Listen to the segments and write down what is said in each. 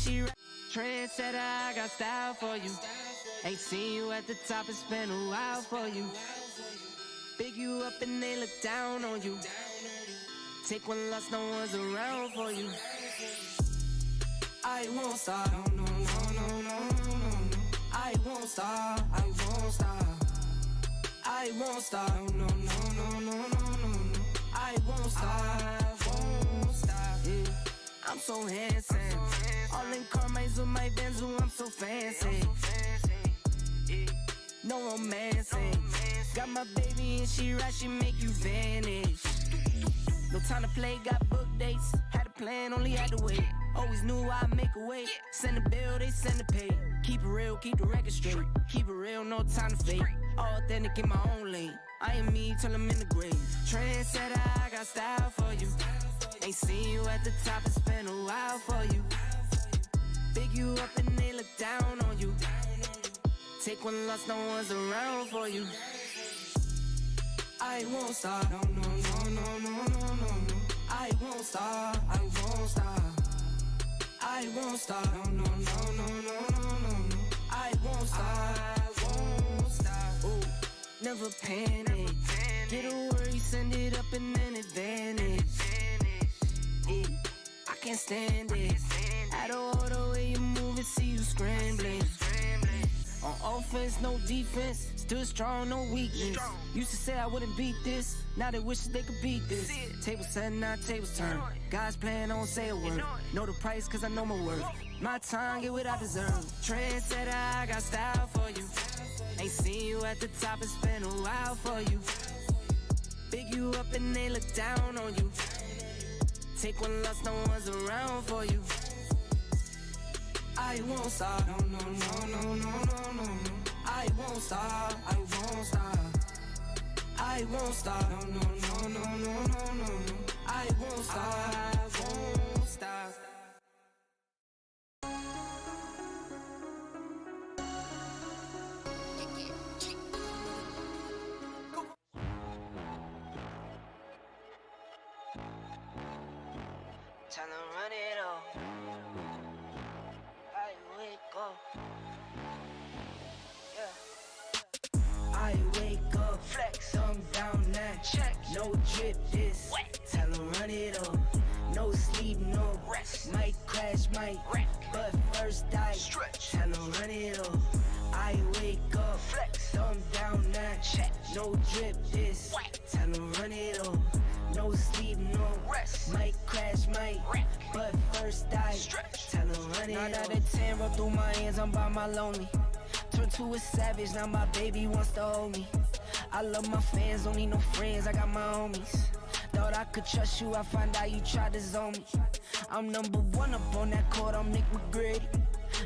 she trendsetter, I got style for you. Ain't seen you at the top, it's been a while for you. Big you up and they look down on you. Take one loss, no one's around for you. I won't stop, no, no, no, no, no, no. I won't stop, I won't stop. I won't stop, no, no, no, no, no, no. I won't stop, yeah. I'm so handsome. All in Carmine's with my Benz, I'm so fancy. No romancing. Got my baby and she right, she make you vanish. No time to play, got book dates. Had a plan, only had to wait. Always knew I'd make a way. Send a bill, they send a pay. Keep it real, keep the record straight. Keep it real, no time to fake. All authentic in my own lane. I am me till I'm in the grave. Trendsetter, I got style for you. Ain't seen you at the top, it's been a while for you. Big you up and they look down on you. Take one loss, no one's around for you. I won't stop, no, no, no, no, no, no, no. I won't stop, I won't stop. I won't stop, no, no, no, no, no, no, no. I won't stop, I won't stop. Ooh, never panic. Get a worry, send it up and then advantage. Yeah, I can't stand it. Out of order way you move it, see you scrambling. On offense, no defense. Still strong, no weakness. Used to say I wouldn't beat this. Now they wish they could beat this. Tables set, not tables turn. Guys playing, don't say a word. Know the price, cause I know my worth. My time, get what I deserve. Trendsetter, I got style for you. Ain't seen you at the top, it's been a while for you. Big you up and they look down on you. Take one loss, no one's around for you. I won't stop, no, no, no, no, no, no, no. I won't stop, I won't stop. I won't stop, no, no, no, no, no, no, no. I won't stop, I won't stop. Time to run it all. I wake up. Yeah. I wake up, flex, thumb down now. Check, no drip this. Wet. Tell 'em run it up. No sleep, no rest. Might crash, might wreck. But first I stretch. Tell 'em run it up. I wake up, flex, thumb down now. Check, no drip this. Wet. Tell 'em run it up. No sleep, no rest. Might crash, might wreck. But first I stretch. Tell 'em run it. 9 out of 10 roll through my hands, I'm by my lonely. Turned to a savage, now my baby wants to hold me. I love my fans, don't need no friends, I got my homies. Thought I could trust you, I find out you tried to zone me. I'm number one up on that court, I'm Nick McGrady.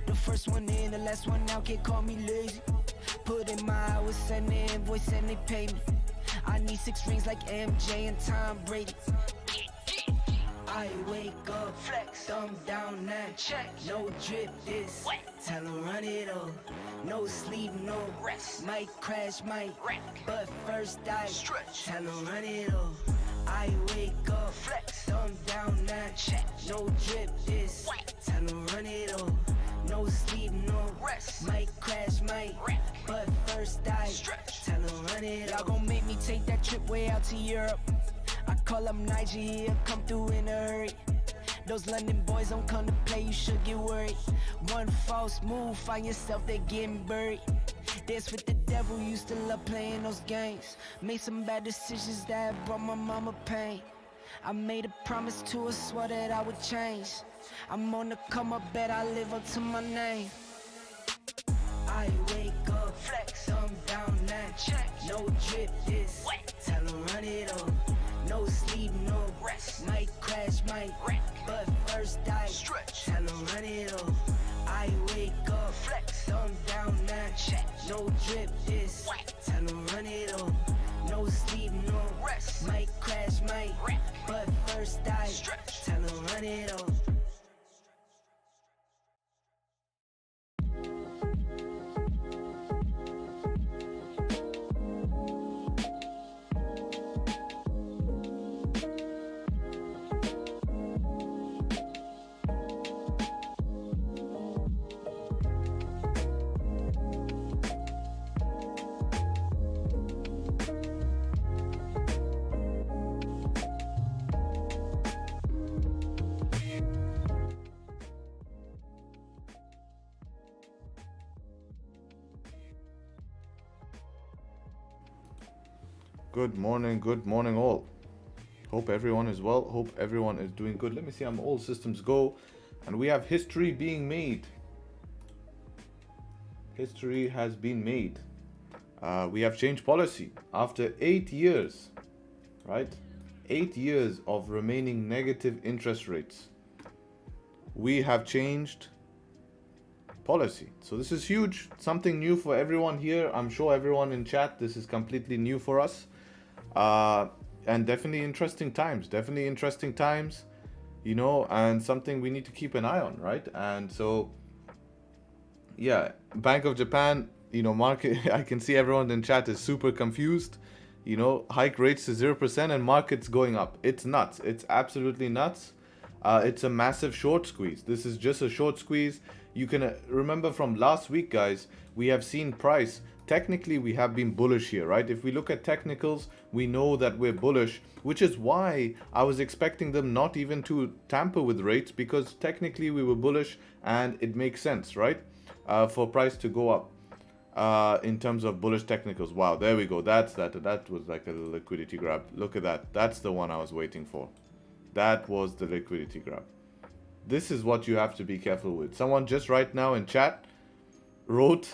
The first one in, the last one out, can't call me lazy. Put in my hours, send the invoice and they pay me. I need 6 rings like MJ and Tom Brady. I wake up, flex, thumb down now. Check, no drip this. Wet. Tell 'em run it up. No sleep, no rest. Might crash, might wreck. But first I stretch. Tell 'em run it up. I wake up, flex, thumb down now. Check, no drip this. Wet. Tell 'em run it up. No sleep, no rest. Might crash, might wreck. But first I stretch. Tell 'em run it up. Y'all gon' make me take that trip way out to Europe. I call up Nigeria, come through in a hurry. Those London boys don't come to play, you should get worried. One false move, find yourself there getting buried. Dance with the devil, used to love playing those games. Made some bad decisions that brought my mama pain. I made a promise to her, swore that I would change. I'm on the come up, bet I live up to my name. I wake up, flex, thumb down now. Check, no drip this. Wet. Tell 'em run it up. No sleep, no rest. Might crash, might wreck. But first I stretch. Tell 'em run it up. I wake up, flex, thumb down now. Check, no drip this. Wet. Tell 'em run it up. No sleep, no rest. Might crash, might wreck. But first I stretch. Tell 'em run it up. Good morning all. Hope everyone is well. Hope everyone is doing good. Let me see. All systems go, and we have history being made. History has been made. We have changed policy after 8 years, right? 8 years of remaining negative interest rates. We have changed policy. So this is huge. Something new for everyone here. I'm sure everyone in chat, this is completely new for us. And definitely interesting times. And something we need to keep an eye on, right? And so, yeah, Bank of Japan, market, I can see everyone in chat is super confused. Hike rates to 0% and markets going up. It's nuts. It's absolutely nuts. It's a massive short squeeze. This is just a short squeeze. You can remember from last week, guys, we have seen price. Technically, we have been bullish here, right? If we look at technicals, we know that we're bullish, which is why I was expecting them not even to tamper with rates, because technically we were bullish and it makes sense, right? For price to go up in terms of bullish technicals. Wow, there we go. That was like a liquidity grab. Look at that. That's the one I was waiting for. That was the liquidity grab. This is what you have to be careful with. Someone just right now in chat wrote,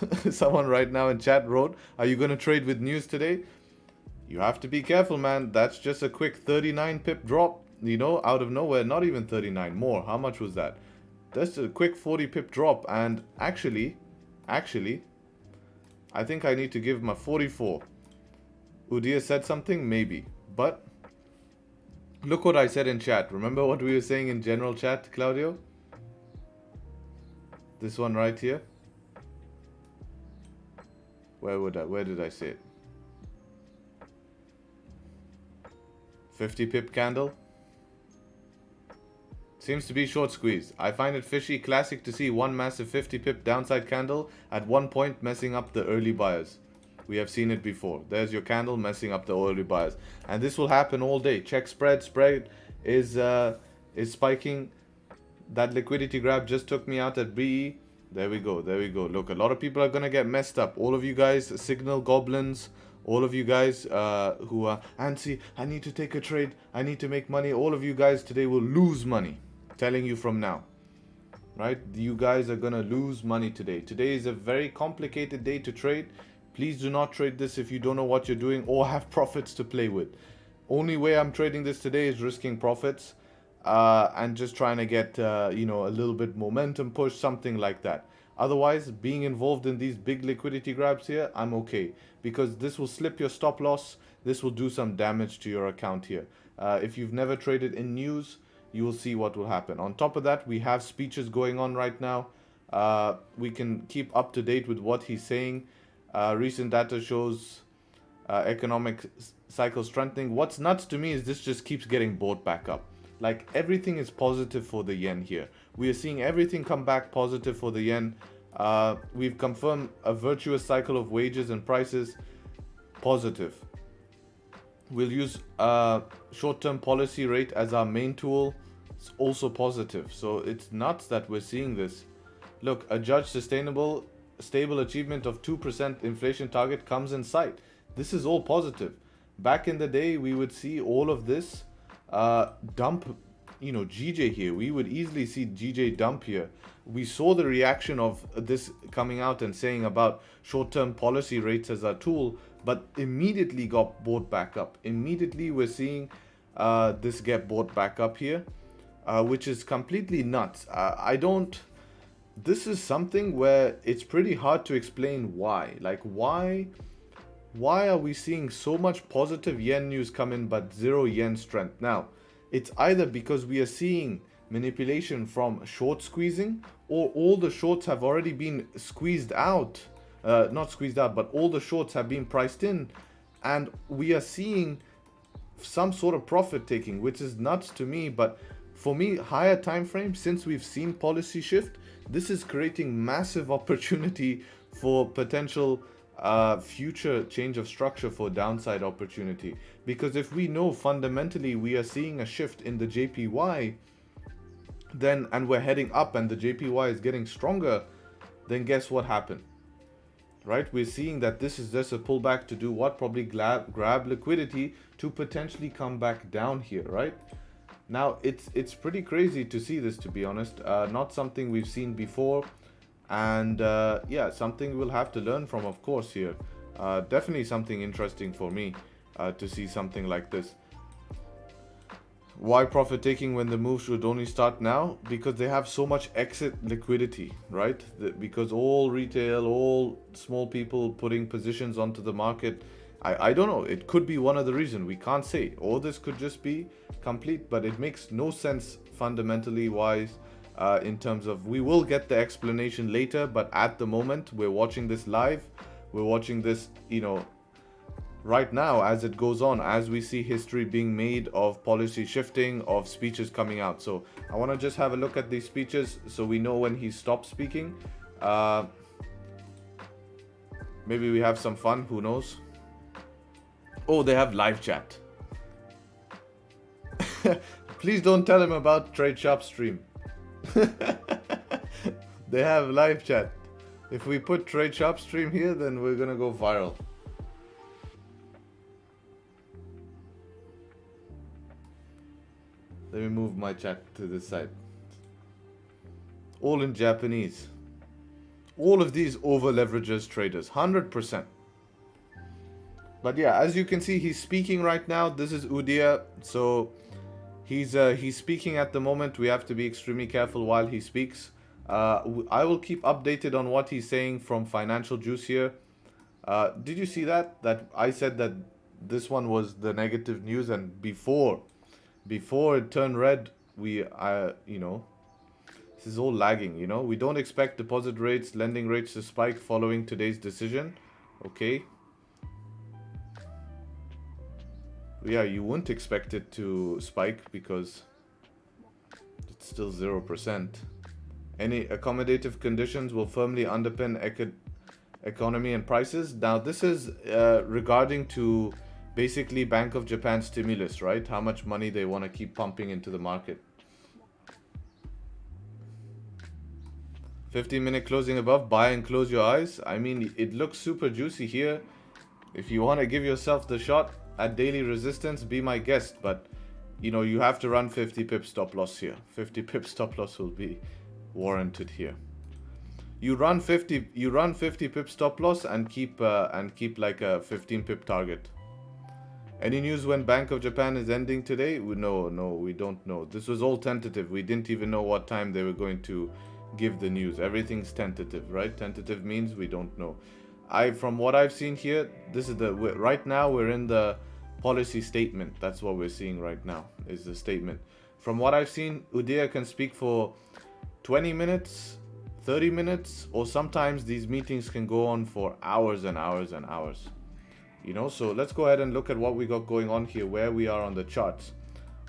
are you going to trade with news today? You have to be careful, man. That's just a quick 39 pip drop, out of nowhere. Not even 39, more. How much was that? That's a quick 40 pip drop. And actually, I think I need to give my 44. Udia said something? Maybe. But look what I said in chat. Remember what we were saying in general chat, Claudio? This one right here. Where did I say it? 50 pip candle. Seems to be short squeeze. I find it fishy. Classic to see one massive 50 pip downside candle at one point messing up the early buyers. We have seen it before. There's your candle messing up the early buyers. And this will happen all day. Check spread. Spread is spiking. That liquidity grab just took me out at BE. There we go. Look, a lot of people are going to get messed up. All of you guys, signal goblins, all of you guys who are antsy, I need to take a trade, I need to make money. All of you guys today will lose money. Telling you from now. Right? You guys are going to lose money today. Today is a very complicated day to trade. Please do not trade this if you don't know what you're doing or have profits to play with. Only way I'm trading this today is risking profits. And just trying to get, a little bit momentum push, something like that. Otherwise, being involved in these big liquidity grabs here, I'm okay. Because this will slip your stop loss. This will do some damage to your account here. If you've never traded in news, you will see what will happen. On top of that, we have speeches going on right now. We can keep up to date with what he's saying. Recent data shows economic cycle strengthening. What's nuts to me is this just keeps getting bought back up. Like, everything is positive for the yen here. We are seeing everything come back positive for the yen. We've confirmed a virtuous cycle of wages and prices. Positive. We'll use short-term policy rate as our main tool. It's also positive. So it's nuts that we're seeing this. Look, a judged stable achievement of 2% inflation target comes in sight. This is all positive. Back in the day, we would see all of this dump, GJ here. We would easily see GJ dump here. We saw the reaction of this coming out and saying about short-term policy rates as a tool, but immediately got bought back up. Immediately we're seeing this get bought back up here, which is completely nuts. This is something where it's pretty hard to explain why. Like, why are we seeing so much positive yen news come in but zero yen strength? Now, it's either because we are seeing manipulation from short squeezing, or all the shorts have already been squeezed out. Not squeezed out, but all the shorts have been priced in, and we are seeing some sort of profit taking, which is nuts to me. But for me, higher time frame, since we've seen policy shift, this is creating massive opportunity for potential future change of structure for downside opportunity. Because if we know fundamentally we are seeing a shift in the JPY, then, and we're heading up and the JPY is getting stronger, then guess what happened? right? We're seeing that this is just a pullback to do what? Probably grab liquidity to potentially come back down here, right? Now, it's pretty crazy to see this, to be honest. Not something we've seen before. And yeah, something we'll have to learn from, of course, here. Definitely something interesting for me to see something like this. Why profit taking when the move should only start now? Because they have so much exit liquidity, right? Because all retail, all small people putting positions onto the market. I don't know. It could be one of the reasons. We can't say. Or this could just be complete, but it makes no sense fundamentally wise in terms of, we will get the explanation later, but at the moment we're watching this live. We're watching this, you know, right now as it goes on, as we see history being made of policy shifting, of speeches coming out. So I want to just have a look at these speeches so we know when he stops speaking. Maybe we have some fun, who knows. Oh, they have live chat. Please don't tell him about Tradesharpe stream. They have live chat. If we put Tradesharpe stream here, then we're gonna go viral. Let me move my chat to this side. All in Japanese. All of these over leverages traders, 100%. But yeah, as you can see, he's speaking right now. This is Udia, so he's speaking at the moment. We have to be extremely careful while he speaks. I will keep updated on what he's saying from Financial Juice here. Did you see that? That I said that this one was the negative news, and before it turned red, we you know, this is all lagging, you know. We don't expect deposit rates, lending rates to spike following today's decision. Okay. Yeah, you wouldn't expect it to spike because it's still 0%. Any accommodative conditions will firmly underpin economy and prices. Now, this is regarding to basically Bank of Japan stimulus, right? How much money they want to keep pumping into the market. 15-minute closing above, buy and close your eyes. I mean, it looks super juicy here. If you want to give yourself the shot at daily resistance, be my guest. But, you know, you have to run 50 pip stop loss here. 50 pip stop loss will be warranted here. You run 50 pip stop loss and keep like a 15 pip target. Any news when Bank of Japan is ending today? No, we don't know. This was all tentative. We didn't even know what time they were going to give the news. Everything's tentative, right? Tentative means we don't know. From what I've seen here, this is right now we're in the policy statement. That's what we're seeing right now, is the statement. From what I've seen, Udia can speak for 20 minutes, 30 minutes, or sometimes these meetings can go on for hours and hours and hours. You know, so let's go ahead and look at what we got going on here, where we are on the charts.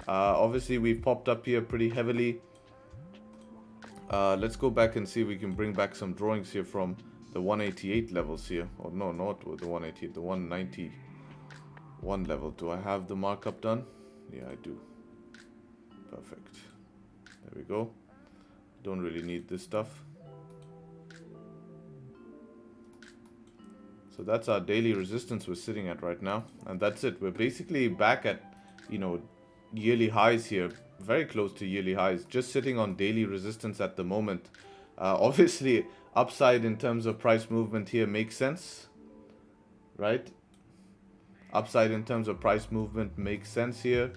Obviously, we've popped up here pretty heavily. Let's go back and see if we can bring back some drawings here from the 188 levels here. Or no, not the 188, the 191 level. Do I have the markup done? Yeah, I do. Perfect. There we go. Don't really need this stuff. So that's our daily resistance we're sitting at right now. And that's it. We're basically back at, you know, yearly highs here. Very close to yearly highs. Just sitting on daily resistance at the moment. Obviously, upside in terms of price movement here makes sense. Right? Upside in terms of price movement makes sense here.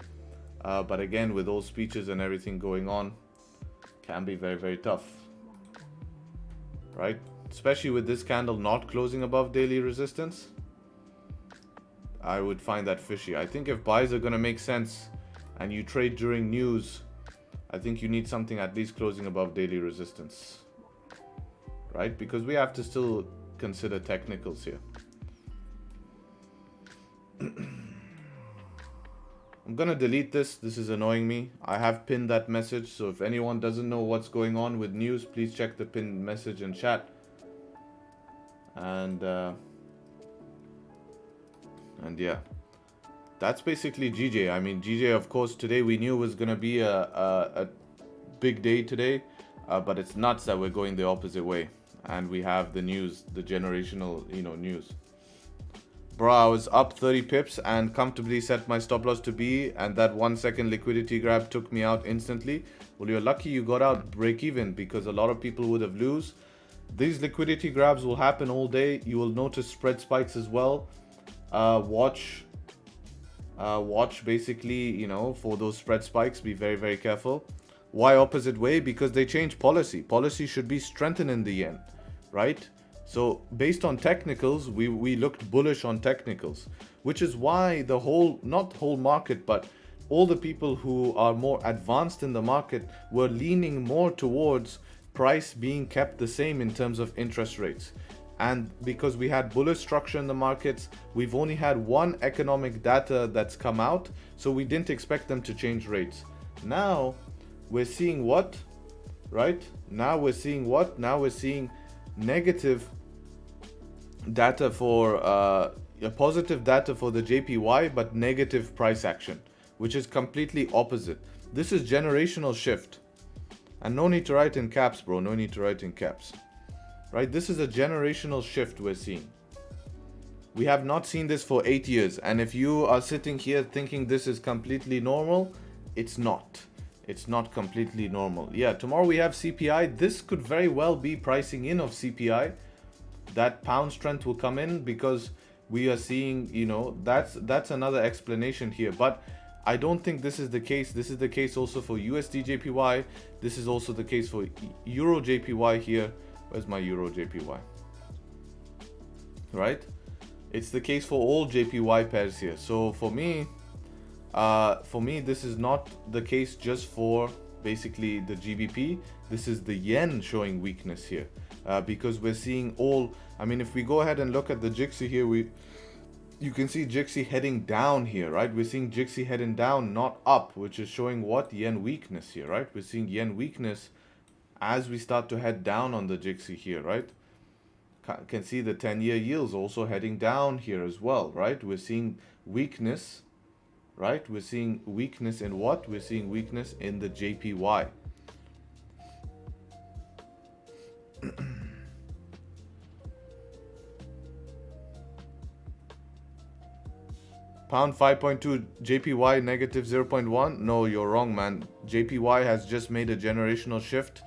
But again, with all speeches and everything going on, can be very, very tough. Right? Especially with this candle not closing above daily resistance, I would find that fishy. I think if buys are going to make sense and you trade during news, I think you need something at least closing above daily resistance. Right? Because we have to still consider technicals here. I'm going to delete this. This is annoying me. I have pinned that message. So if anyone doesn't know what's going on with news, please check the pinned message in chat. And yeah, that's basically GJ. I mean, GJ, of course, today we knew was going to be a big day today, but it's nuts that we're going the opposite way. And we have the news, the generational, news. Bro, I was up 30 pips and comfortably set my stop loss to B, and that 1 second liquidity grab took me out instantly. Well, you're lucky you got out break even, because a lot of people would have lose. These liquidity grabs will happen all day. You will notice spread spikes as well. Watch basically, for those spread spikes. Be very, very careful. Why opposite way? Because they change policy. Policy should be strengthened in the yen, right? So based on technicals, we looked bullish on technicals, which is why the whole, not whole market, but all the people who are more advanced in the market were leaning more towards price being kept the same in terms of interest rates. And because we had bullish structure in the markets, we've only had one economic data that's come out, so we didn't expect them to change rates. Now we're seeing what, right? Now we're seeing what? Now we're seeing negative data for positive data for the JPY, but negative price action, which is completely opposite. This is generational shift. And no need to write in caps, bro. No need to write in caps. Right? This is a generational shift we're seeing. We have not seen this for 8 years. And if you are sitting here thinking this is completely normal, it's not. It's not completely normal. Yeah, tomorrow we have CPI. This could very well be pricing in of CPI. That pound strength will come in because we are seeing, that's another explanation here. But I don't think this is the case. This is the case also for USD JPY. This is also the case for Euro JPY here. Where's my Euro JPY? Right? It's the case for all JPY pairs here. So for me, this is not the case just for basically the GBP. This is the yen showing weakness here, because we're seeing all. I mean, if we go ahead and look at the JPY here, you can see JPY heading down here, right? We're seeing JPY heading down, not up, which is showing what? Yen weakness here, right? We're seeing yen weakness as we start to head down on the JPY here, right? Can see the 10-year yields also heading down here as well, right? We're seeing weakness, right? We're seeing weakness in what? We're seeing weakness in the JPY. Pound 5.2, JPY negative 0.1. No, you're wrong, man. JPY has just made a generational shift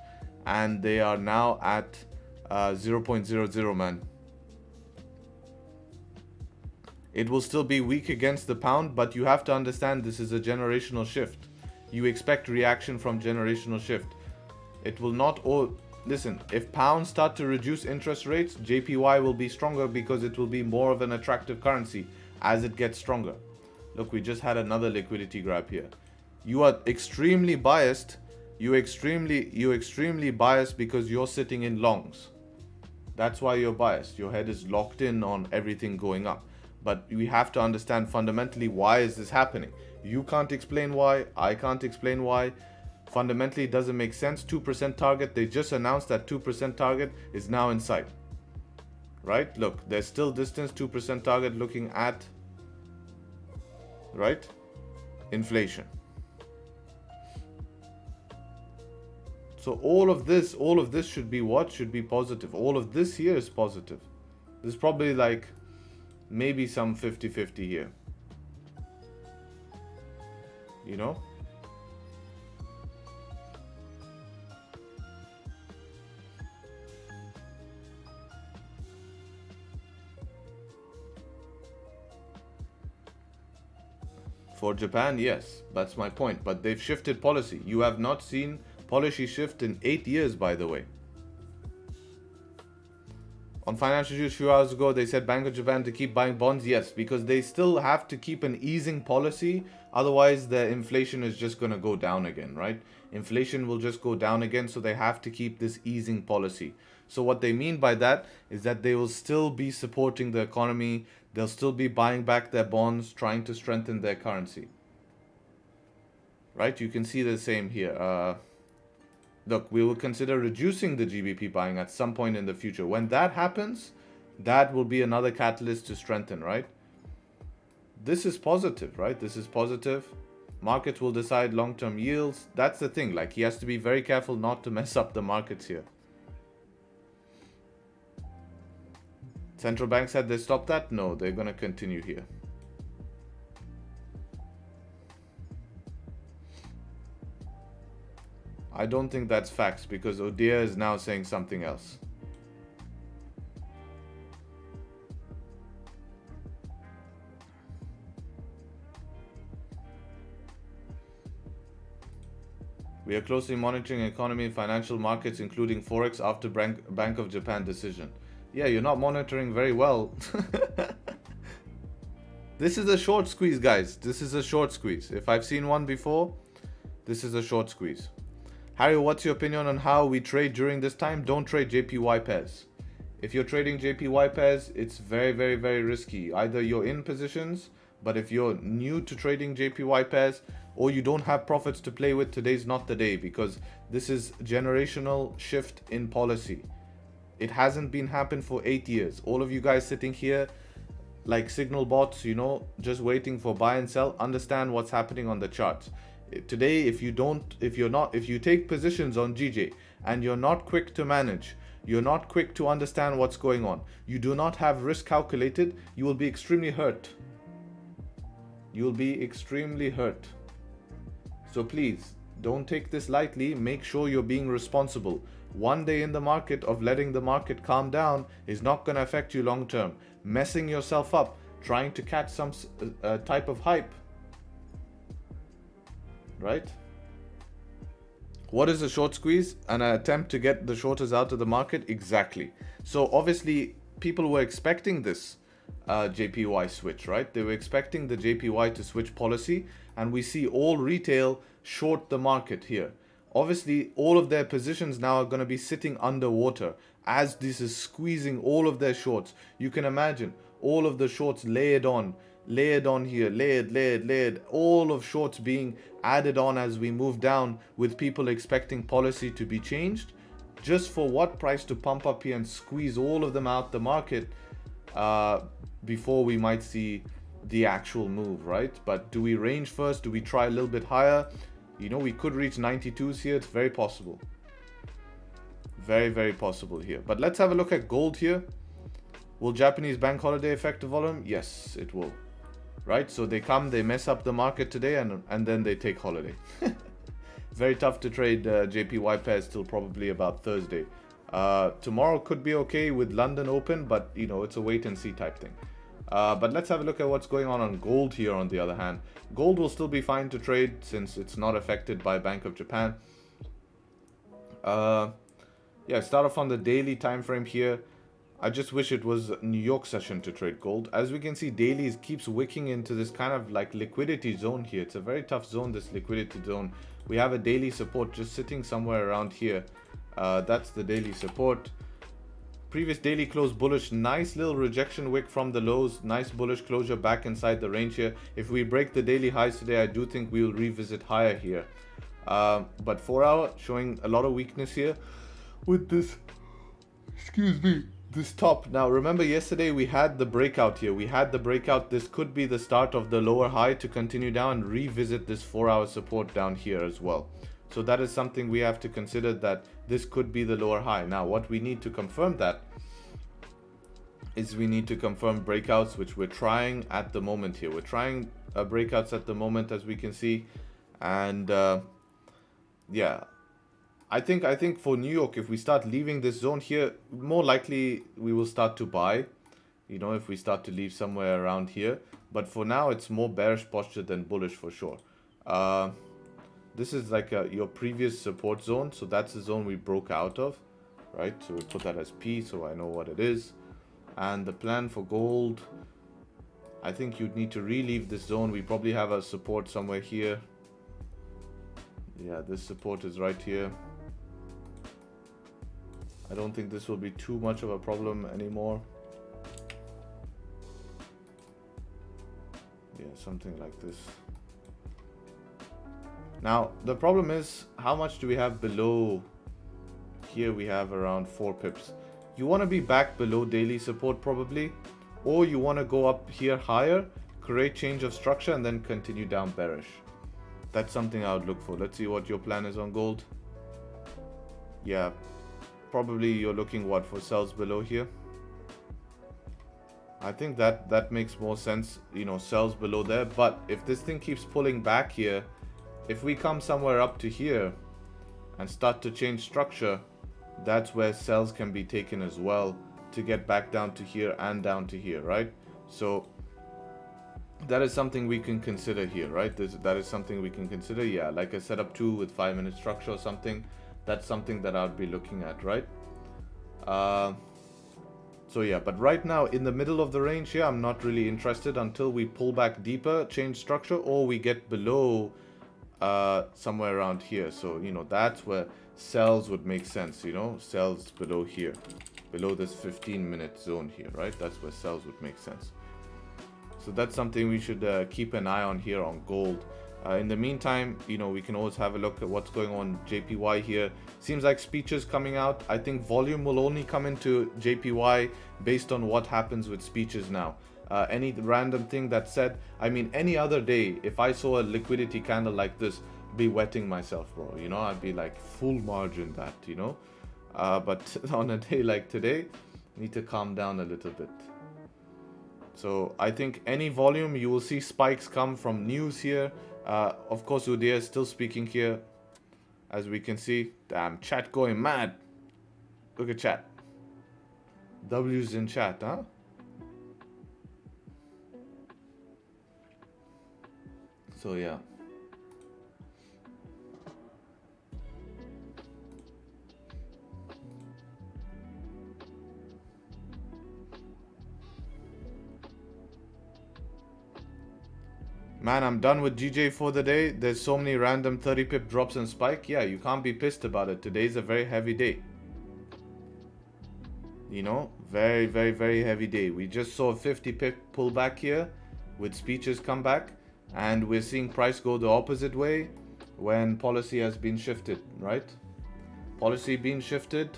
and they are now at 0.00, man. It will still be weak against the pound, but you have to understand this is a generational shift. You expect reaction from generational shift. It will not all. Listen, if pounds start to reduce interest rates, JPY will be stronger because it will be more of an attractive currency as it gets stronger. Look, we just had another liquidity grab here. You are extremely biased. You're extremely biased because you're sitting in longs. That's why you're biased. Your head is locked in on everything going up. But we have to understand fundamentally, why is this happening? You can't explain why. I can't explain why. Fundamentally, it doesn't make sense. 2% target. They just announced that 2% target is now in sight. Right? Look, there's still distance. 2% target looking at, right? Inflation. So all of this should be what? Should be positive. All of this here is positive. There's probably like maybe some 50-50 here. You know? For Japan, yes, that's my point. But they've shifted policy. You have not seen policy shift in 8 years, by the way. On Financial News a few hours ago, they said Bank of Japan to keep buying bonds. Yes, because they still have to keep an easing policy. Otherwise, the inflation is just going to go down again, right? Inflation will just go down again, so they have to keep this easing policy. So what they mean by that is that they will still be supporting the economy. They'll still be buying back their bonds, trying to strengthen their currency. Right? You can see the same here. Look, we will consider reducing the GBP buying at some point in the future. When that happens, that will be another catalyst to strengthen, right? This is positive, right? This is positive. Markets will decide long-term yields. That's the thing. Like, he has to be very careful not to mess up the markets here. Central bank said they stopped that? No, they're going to continue here. I don't think that's facts because Odia is now saying something else. We are closely monitoring economy and financial markets, including Forex, after Bank of Japan decision. Yeah, you're not monitoring very well. This is a short squeeze, guys. This is a short squeeze. If I've seen one before, this is a short squeeze. Harry, what's your opinion on how we trade during this time? Don't trade JPY pairs. If you're trading JPY pairs, it's very, very, very risky. Either you're in positions, but if you're new to trading JPY pairs, or you don't have profits to play with, today's not the day, because this is generational shift in policy. It hasn't been happened for 8 years. All of you guys sitting here like signal bots, you know, just waiting for buy and sell, understand what's happening on the charts. Today, if you take positions on GJ and you're not quick to manage, you're not quick to understand what's going on, you do not have risk calculated, you will be extremely hurt. You'll be extremely hurt. So please, don't take this lightly. Make sure you're being responsible. One day in the market of letting the market calm down is not going to affect you long term. Messing yourself up, trying to catch some type of hype. Right? What is a short squeeze? An attempt to get the shorters out of the market? Exactly. So obviously, people were expecting this JPY switch, right? They were expecting the JPY to switch policy, and we see all retail short the market here. Obviously, all of their positions now are going to be sitting underwater as this is squeezing all of their shorts. You can imagine all of the shorts layered on here, layered, all of shorts being added on as we move down, with people expecting policy to be changed. Just for what price to pump up here and squeeze all of them out the market before we might see the actual move, right? But do we range first? Do we try a little bit higher? You know, we could reach 92s here. It's very possible. Very, very possible here. But let's have a look at gold here. Will Japanese bank holiday affect the volume? Yes, it will. Right? So they come, they mess up the market today, and then they take holiday. Very tough to trade JPY pairs till probably about Thursday. Tomorrow could be okay with London open, but you know, it's a wait and see type thing. But let's have a look at what's going on gold here. On the other hand, gold will still be fine to trade since it's not affected by Bank of Japan. Yeah, start off on the daily time frame here. I just wish it was New York session to trade gold. As we can see, dailies keeps wicking into this kind of like liquidity zone here. It's a very tough zone, this liquidity zone. We have a daily support just sitting somewhere around here. That's the daily support. Previous daily close bullish, nice little rejection wick from the lows, nice bullish closure back inside the range here. If we break the daily highs today, I do think we will revisit higher here. But 4 hour showing a lot of weakness here with this, this top. Now remember, yesterday we had the breakout here. We had the breakout. This could be the start of the lower high to continue down and revisit this 4 hour support down here as well. So that is something we have to consider, that this could be the lower high. Now what we need to confirm that is we need to confirm breakouts, which we're trying at the moment here. We're trying breakouts at the moment, as we can see. And yeah, I think for New York, if we start leaving this zone here, more likely we will start to buy, you know, if we start to leave somewhere around here. But for now, it's more bearish posture than bullish for sure. This is like your previous support zone. So that's the zone we broke out of, right? So we put that as P so I know what it is. And the plan for gold, I think you'd need to relieve this zone. We probably have a support somewhere here. Yeah, this support is right here. I don't think this will be too much of a problem anymore. Yeah, something like this. Now, the problem is, how much do we have below? Here we have around 4 pips. You want to be back below daily support probably, or you want to go up here higher, create change of structure, and then continue down bearish. That's something I would look for. Let's see what your plan is on gold. Yeah, probably you're looking what for sells below here. I think that makes more sense, you know, sells below there. But if this thing keeps pulling back here, if we come somewhere up to here and start to change structure, that's where sells can be taken as well to get back down to here and down to here, right? So that is something we can consider here, right? That is something we can consider. Yeah, like a setup 2 with 5-minute structure or something. That's something that I'd be looking at, right? So yeah, but right now in the middle of the range here, I'm not really interested until we pull back deeper, change structure, or we get below somewhere around here. So, you know, that's where sells would make sense, you know, sells below here, below this 15-minute zone here, right? That's where sells would make sense. So that's something we should keep an eye on here on gold. In the meantime, you know, we can always have a look at what's going on JPY here. Seems like speeches coming out. I think volume will only come into JPY based on what happens with speeches now. Any random thing that's said, I mean, any other day, if I saw a liquidity candle like this, be wetting myself, bro. You know, I'd be like full margin that, you know. But on a day like today, need to calm down a little bit. So I think any volume, you will see spikes come from news here. Of course, Udia is still speaking here, as we can see. Damn, chat going mad. Look at chat. W's in chat, huh? So yeah. Man, I'm done with GJ for the day. There's so many random 30 pip drops and spike. Yeah, you can't be pissed about it. Today's a very heavy day. You know, very, very, very heavy day. We just saw a 50 pip pullback here with speeches come back. And we're seeing price go the opposite way when policy has been shifted, right? Policy being shifted.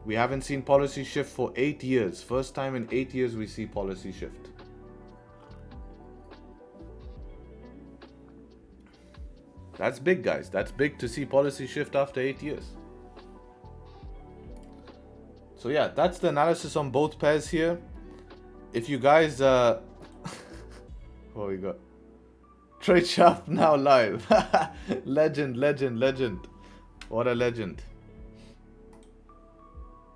We haven't seen policy shift for 8 years. First time in 8 years we see policy shift. That's big, guys. That's big to see policy shift after 8 years. So yeah, that's the analysis on both pairs here. If you guys, what we got? Tradesharpe now live. Legend, legend, legend. What a legend.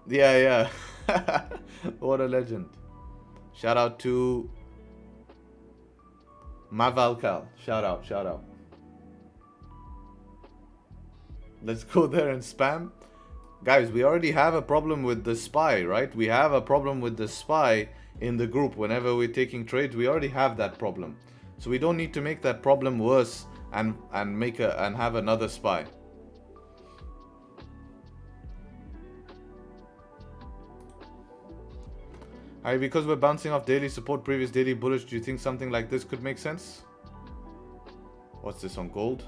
Yeah, yeah. What a legend. Shout out to Mavalcal. Shout out, shout out. Let's go there and spam. Guys, we already have a problem with the SPY, right? We have a problem with the SPY in the group. Whenever we're taking trades, we already have that problem. So we don't need to make that problem worse and have another SPY. Alright, because we're bouncing off daily support, previous daily bullish, do you think something like this could make sense? What's this on gold?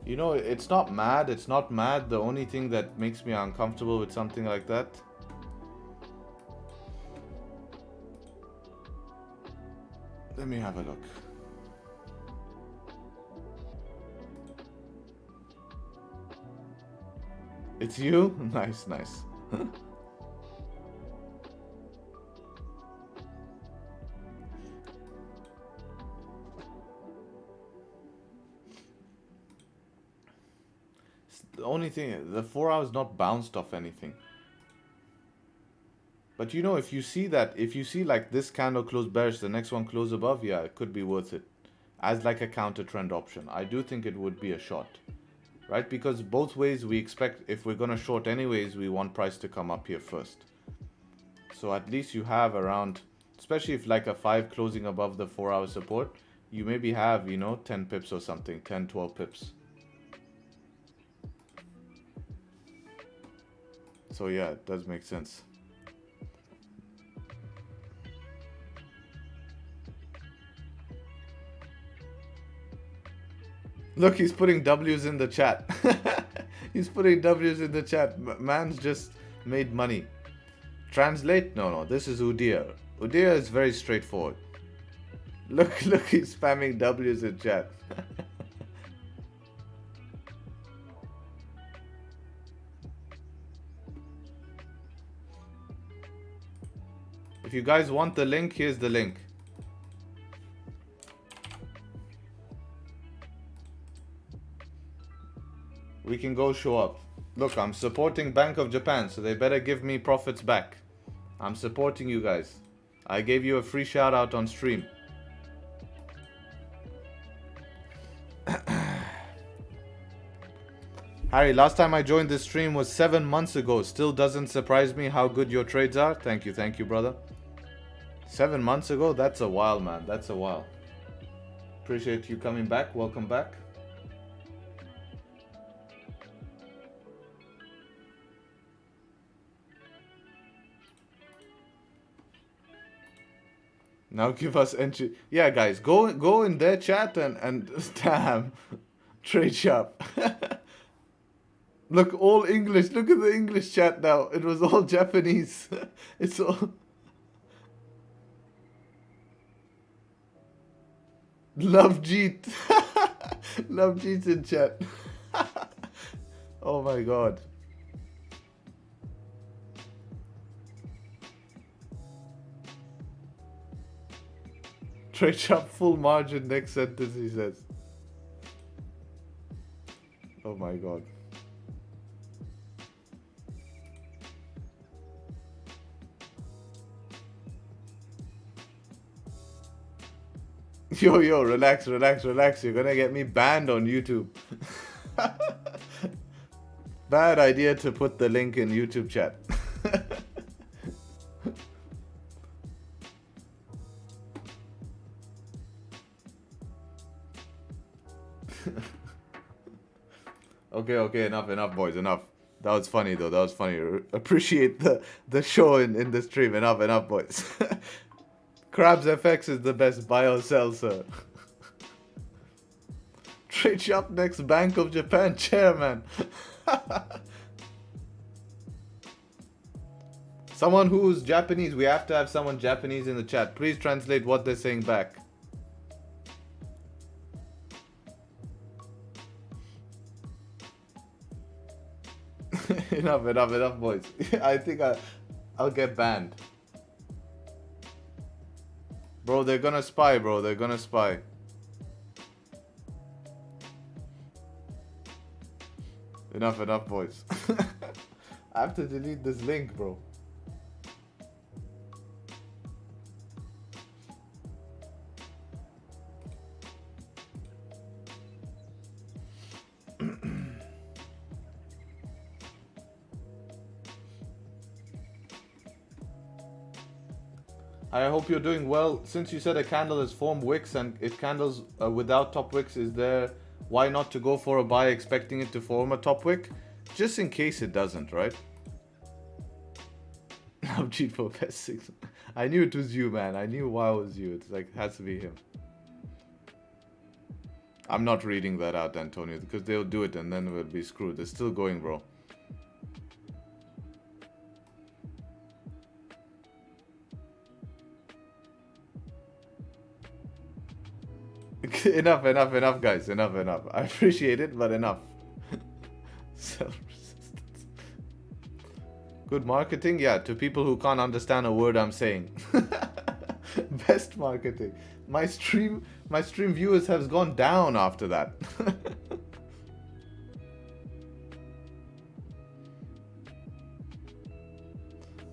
You know, it's not mad. It's not mad. The only thing that makes me uncomfortable with something like that. Let me have a look. It's you? Nice, nice. The only thing, the 4 hours not bounced off anything. But you know, if you see like this candle close bearish, the next one close above, yeah, it could be worth it. As like a counter trend option. I do think it would be a shot. Right? Because both ways we expect, if we're going to short anyways, we want price to come up here first. So at least you have around, especially if like a 5 closing above the 4 hour support, you maybe have, you know, 10 pips or something, 10, 12 pips. So yeah, it does make sense. Look, he's putting W's in the chat. He's putting W's in the chat. Man's just made money. Translate? No, this is Udia. Udia is very straightforward. Look, he's spamming W's in chat. If you guys want the link, here's the link. We can go show up. Look, I'm supporting Bank of Japan, so they better give me profits back. I'm supporting you guys. I gave you a free shout out on stream. Harry, last time I joined this stream was 7 months ago. Still doesn't surprise me how good your trades are. Thank you, brother. 7 months ago? That's a while, man. That's a while. Appreciate you coming back. Welcome back. Now give us entry. Yeah, guys, go in their chat and damn, Tradesharpe. Look, all English. Look at the English chat now. It was all Japanese. It's all. Love Jeet. Love Jeet's in chat. Oh my god. Tradesharpe full margin next sentence, he says. Oh my god. Yo, relax. You're gonna get me banned on YouTube. Bad idea to put the link in YouTube chat. Okay, enough, boys, enough. That was funny, though. That was funny. Appreciate the show in the stream. Enough, boys. Krabs FX is the best buy or sell, sir. Tradesharpe next Bank of Japan chairman. Someone who's Japanese. We have to have someone Japanese in the chat. Please translate what they're saying back. enough, boys. I think I'll get banned. Bro, they're gonna spy, bro. They're gonna spy. Enough, boys. I have to delete this link, bro. I hope you're doing well. Since you said a candle has formed wicks, and if candles without top wicks is there, why not to go for a buy expecting it to form a top wick? Just in case it doesn't, right? I'm cheat for best six. I knew it was you, man. I knew why it was you. It's like, it has to be him. I'm not reading that out, Antonio, because they'll do it and then we'll be screwed. They're still going, bro. enough, guys. Enough. I appreciate it, but enough. Self-resistance. Good marketing? Yeah, to people who can't understand a word I'm saying. Best marketing. My stream viewers has gone down after that.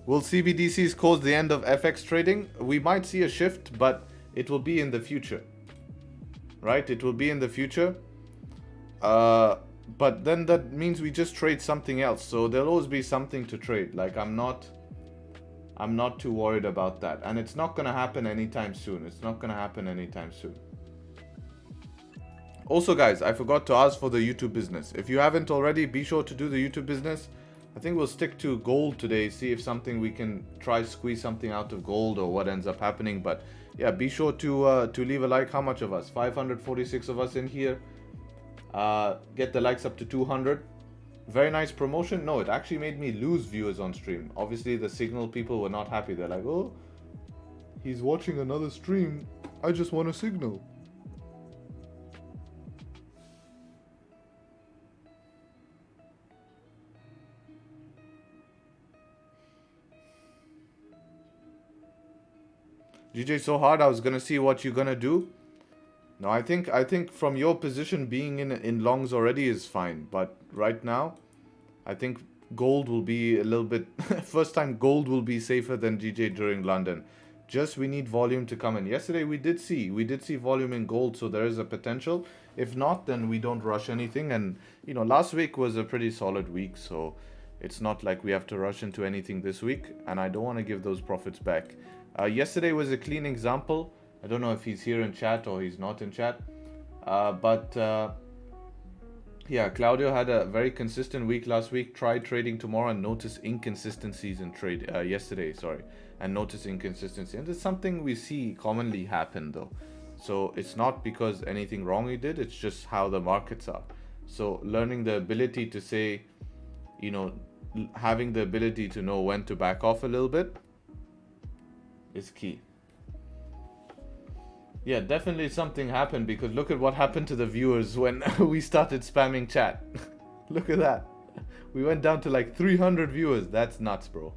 Will CBDCs cause the end of FX trading? We might see a shift, but it will be in the future. Right? It will be in the future. But then that means we just trade something else. So there'll always be something to trade. Like I'm not too worried about that. And it's not going to happen anytime soon. Also, guys, I forgot to ask for the YouTube business. If you haven't already, be sure to do the YouTube business. I think we'll stick to gold today. See if something we can try squeeze something out of gold or what ends up happening. But yeah, be sure to leave a like. How much of us? 546 of us in here. Get the likes up to 200. Very nice promotion. No, it actually made me lose viewers on stream. Obviously, the signal people were not happy. They're like, oh, he's watching another stream. I just want a signal. GJ, so hard. I was gonna see what you're gonna do. No, I think from your position, being in longs already is fine. But right now, I think gold will be a little bit. First time gold will be safer than GJ during London. Just we need volume to come in. Yesterday we did see volume in gold, so there is a potential. If not, then we don't rush anything. And you know, last week was a pretty solid week, so it's not like we have to rush into anything this week. And I don't want to give those profits back. Yesterday was a clean example. I don't know if he's here in chat or he's not in chat. Yeah, Claudio had a very consistent week last week. Tried trading tomorrow and noticed inconsistencies in trade yesterday. Sorry, and noticed inconsistency. And it's something we see commonly happen though. So it's not because anything wrong he did. It's just how the markets are. So learning the ability to say, you know, having the ability to know when to back off a little bit is key. Yeah, definitely something happened, because look at what happened to the viewers when we started spamming chat. Look at that. We went down to like 300 viewers. That's nuts, bro.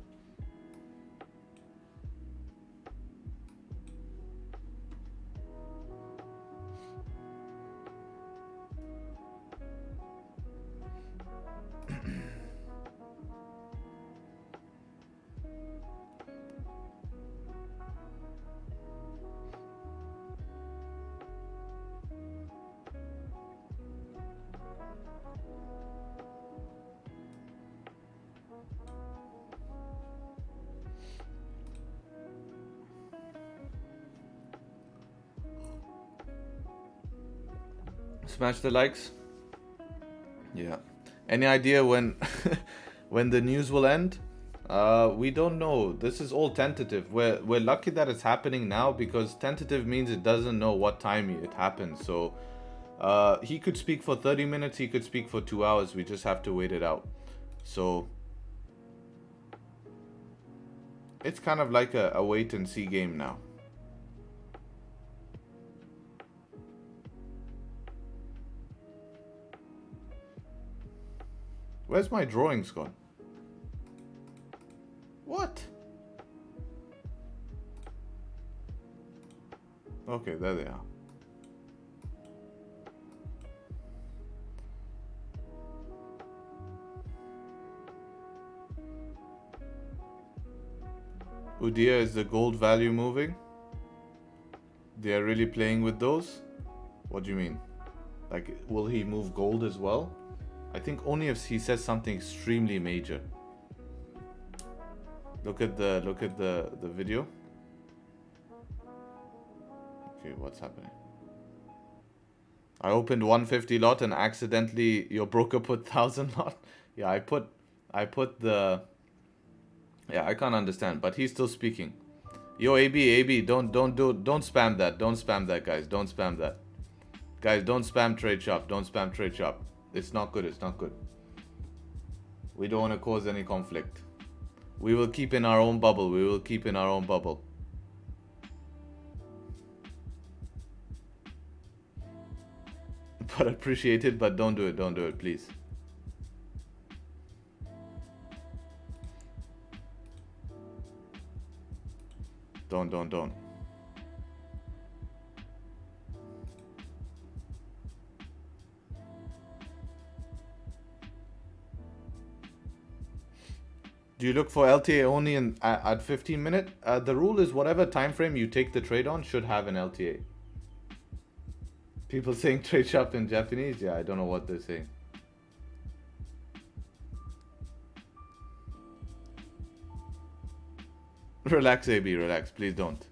Smash the likes. Yeah. Any idea when when the news will end? We don't know. This is all tentative. We're lucky that it's happening now, because tentative means it doesn't know what time it happens. So he could speak for 30 minutes, he could speak for 2 hours. We just have to wait it out. So it's kind of like a wait and see game now. Where's my drawings gone? What? Okay, there they are. Udia, is the gold value moving? They are really playing with those? What do you mean? Like, will he move gold as well? I think only if he says something extremely major. Look at the video. Okay, what's happening? I opened 150 lot and accidentally your broker put 1000 lot. Yeah, I put the. Yeah, I can't understand, but he's still speaking. Yo, AB, don't spam that. Don't spam that, guys. Don't spam that. Guys, don't spam Tradesharpe. Don't spam Tradesharpe. It's not good. It's not good. We don't want to cause any conflict. We will keep in our own bubble. We will keep in our own bubble. But appreciate it, but don't do it. Don't do it, please. Don't. Do you look for LTA only at 15 minute? The rule is whatever time frame you take the trade on should have an LTA. People saying Tradesharpe in Japanese? Yeah, I don't know what they're saying. Relax, AB, relax. Please don't.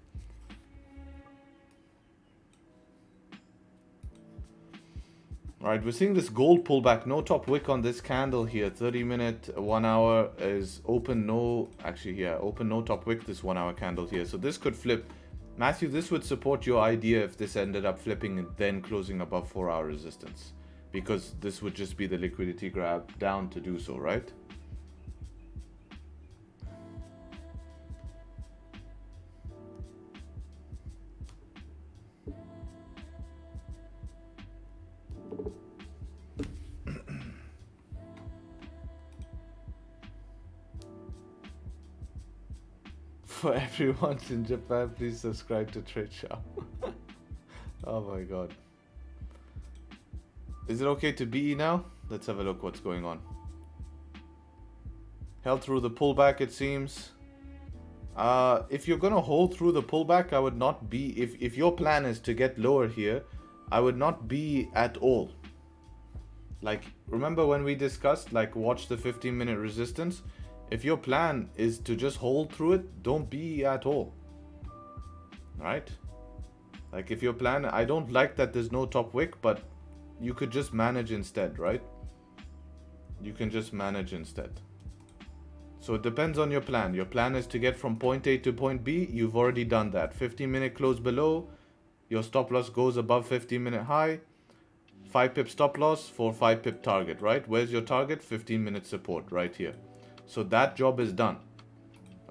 Alright, we're seeing this gold pullback. No top wick on this candle here. 30 minute, 1 hour is open. No, actually, yeah, open no top wick, this 1 hour candle here. So this could flip. Matthew, this would support your idea if this ended up flipping and then closing above 4 hour resistance. Because this would just be the liquidity grab down to do so, right? For everyone in Japan, please subscribe to Tradesharpe. Oh my god. Is it okay to BE now? Let's have a look what's going on. Held through the pullback, it seems. If you're gonna hold through the pullback, I would not be, if your plan is to get lower here, I would not be at all. Like, remember when we discussed, like, watch the 15-minute resistance? If your plan is to just hold through it, don't be at all. Right? Like, if your plan, I don't like that there's no top wick, but you could just manage instead, right? You can just manage instead. So it depends on your plan. Your plan is to get from point A to point B. You've already done that. 15-minute close below. Your stop loss goes above 15-minute high. 5 pip stop loss for 5 pip target, right? Where's your target? 15-minute support right here. So that job is done.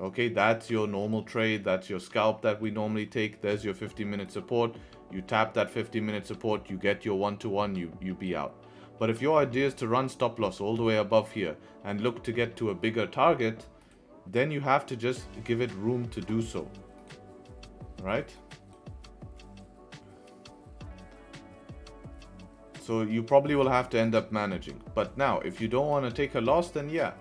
Okay, that's your normal trade. That's your scalp that we normally take. There's your 15-minute support. You tap that 15-minute support. You get your 1-to-1. You be out. But if your idea is to run stop loss all the way above here and look to get to a bigger target, then you have to just give it room to do so. Right? So you probably will have to end up managing. But now, if you don't want to take a loss, then yeah,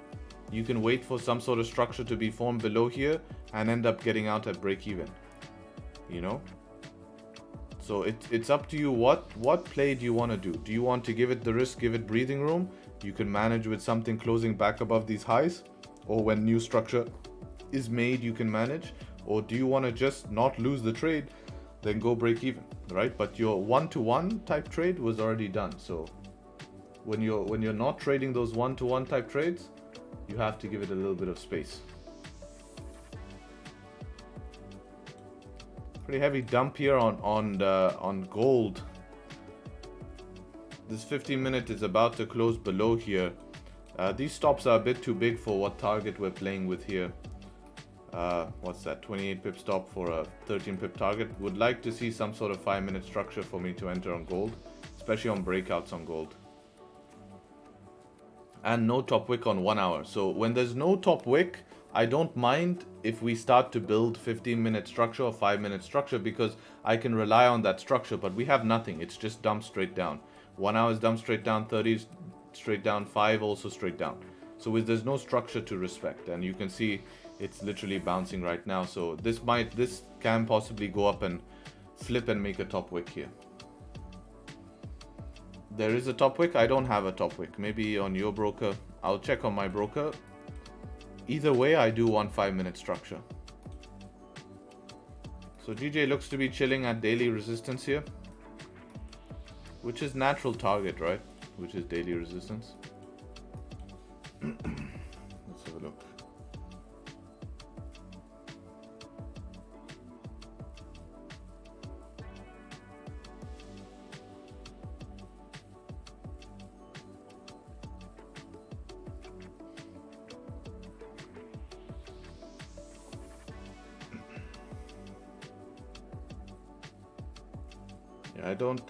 you can wait for some sort of structure to be formed below here and end up getting out at break even. You know? So it's up to you. What play do you want to do? Do you want to give it the risk, give it breathing room? You can manage with something closing back above these highs, or when new structure is made, you can manage. Or do you want to just not lose the trade, then go break even, right? But your 1-to-1 type trade was already done. So when you're not trading those 1-to-1 type trades, you have to give it a little bit of space. Pretty heavy dump here on gold. This 15-minute is about to close below here. These stops are a bit too big for what target we're playing with here. What's that? 28 pip stop for a 13 pip target. Would like to see some sort of 5-minute structure for me to enter on gold, especially on breakouts on gold. And no top wick on 1 hour. So when there's no top wick, I don't mind if we start to build 15-minute structure or 5-minute structure, because I can rely on that structure, but we have nothing. It's just dumped straight down. 1 hour is dumped straight down, 30 is straight down, 5 also straight down. So there's no structure to respect, and you can see it's literally bouncing right now. So this can possibly go up and flip and make a top wick here. There is a top wick. I don't have a top wick. Maybe on your broker. I'll check on my broker. Either way, I do want 5-minute structure. So GJ looks to be chilling at daily resistance here, which is natural target, right? Which is daily resistance. Let's have a look.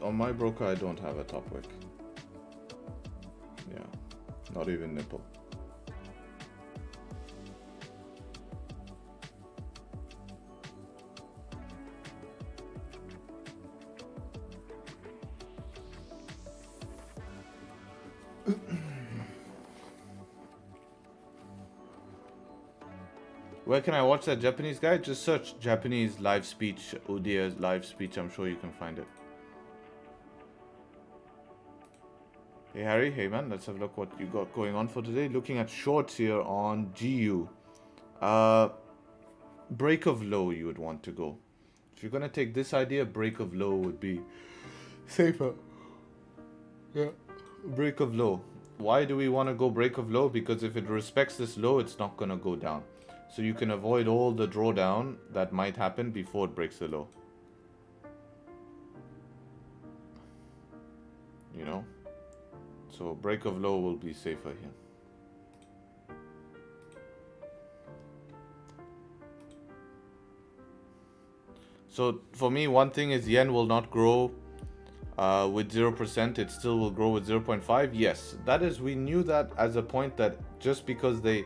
On my broker, I don't have a top wick. Yeah, not even nipple. Where can I watch that Japanese guy? Just search Japanese live speech, Udia's live speech. I'm sure you can find it. Hey Harry, hey man, let's have a look what you got going on for today. Looking at shorts here on GU. Break of low you would want to go. If you're gonna take this idea, break of low would be safer. Yeah, break of low. Why do we want to go break of low? Because if it respects this low, it's not gonna go down. So you can avoid all the drawdown that might happen before it breaks the low. You know? So break of low will be safer here. So for me, one thing is yen will not grow with 0%. It still will grow with 0.5. Yes, that is, we knew that as a point, that just because they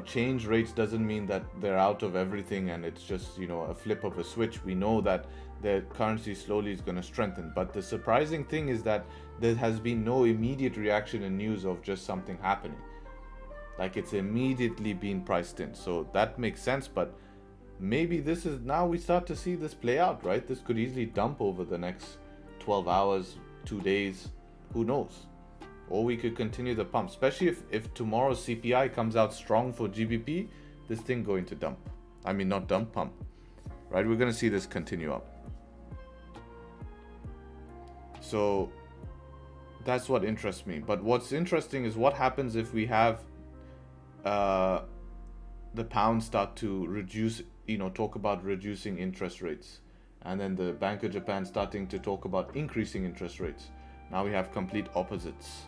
change rates doesn't mean that they're out of everything and it's just, a flip of a switch. We know that the currency slowly is going to strengthen. But the surprising thing is that there has been no immediate reaction in news of just something happening. Like, it's immediately been priced in. So that makes sense, but maybe this is now we start to see this play out, right? This could easily dump over the next 12 hours, 2 days, who knows? Or we could continue the pump, especially if tomorrow's CPI comes out strong for GBP, this thing going to dump. I mean, not dump, pump, right? We're going to see this continue up. So that's what interests me. But what's interesting is what happens if we have the pound start to reduce, talk about reducing interest rates, and then the Bank of Japan starting to talk about increasing interest rates. Now we have complete opposites.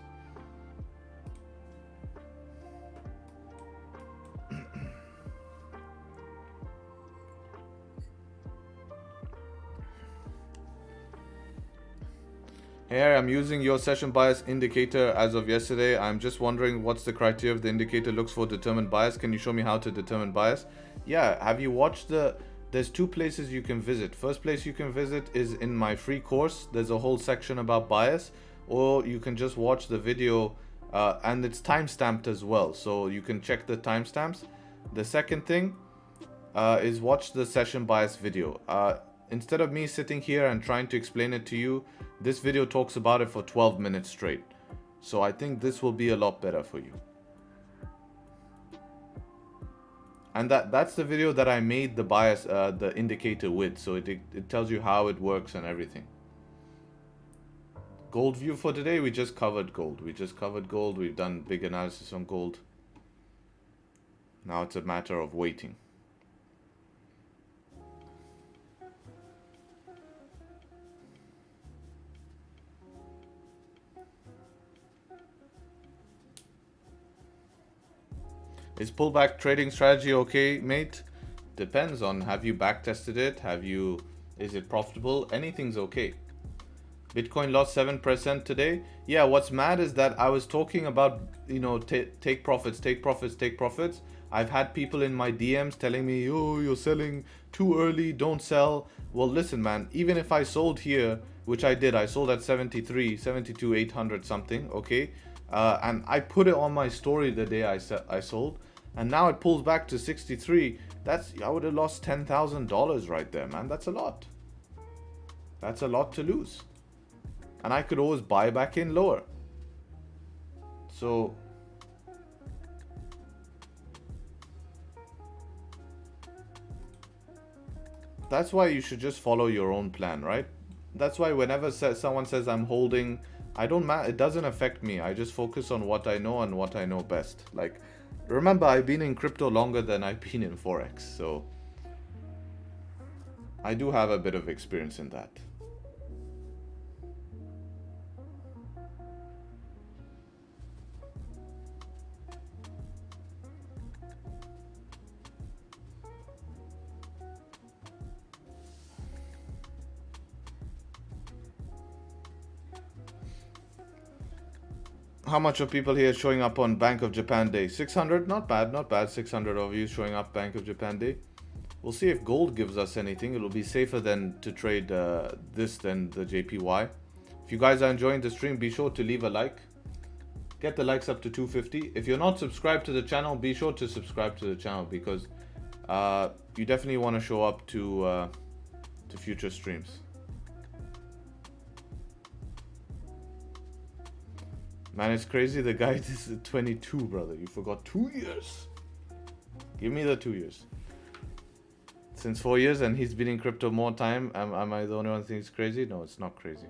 Hey, I'm using your session bias indicator as of yesterday. I'm just wondering what's the criteria of the indicator looks for determined bias. Can you show me how to determine bias? Yeah, have you watched there's 2 places you can visit. First place you can visit is in my free course. There's a whole section about bias, or you can just watch the video and it's time-stamped as well. So you can check the timestamps. The second thing is watch the session bias video. Instead of me sitting here and trying to explain it to you, this video talks about it for 12 minutes straight. So I think this will be a lot better for you. And that's the video that I made the bias, the indicator with. So it tells you how it works and everything. Gold view for today, we just covered gold. We've done big analysis on gold. Now it's a matter of waiting. Is pullback trading strategy okay, mate? Depends on, have you back tested it? Is it profitable? Anything's okay. Bitcoin lost 7% today. Yeah, what's mad is that I was talking about, take profits. I've had people in my DMs telling me, oh, you're selling too early, don't sell. Well, listen, man, even if I sold here, which I did, I sold at 72, 800 something, okay? And I put it on my story the day I sold, and now it pulls back to 63. I would have lost $10,000 right there, man. That's a lot. That's a lot to lose. And I could always buy back in lower. So that's why you should just follow your own plan, right? That's why whenever someone says I'm holding, it doesn't affect me. I just focus on what I know and what I know best. Like, remember, I've been in crypto longer than I've been in Forex, so I do have a bit of experience in that. How much of people here showing up on Bank of Japan Day? 600, not bad. 600 of you showing up Bank of Japan Day. We'll see if gold gives us anything. It'll be safer than to trade this than the JPY. If you guys are enjoying the stream, be sure to leave a like. Get the likes up to 250. If you're not subscribed to the channel, be sure to subscribe to the channel, because you definitely want to show up to future streams. Man, it's crazy. The guy is 22, brother. You forgot 2 years. Give me the 2 years. Since 4 years, and he's been in crypto more time. Am I the only one who thinks it's crazy? No, it's not crazy.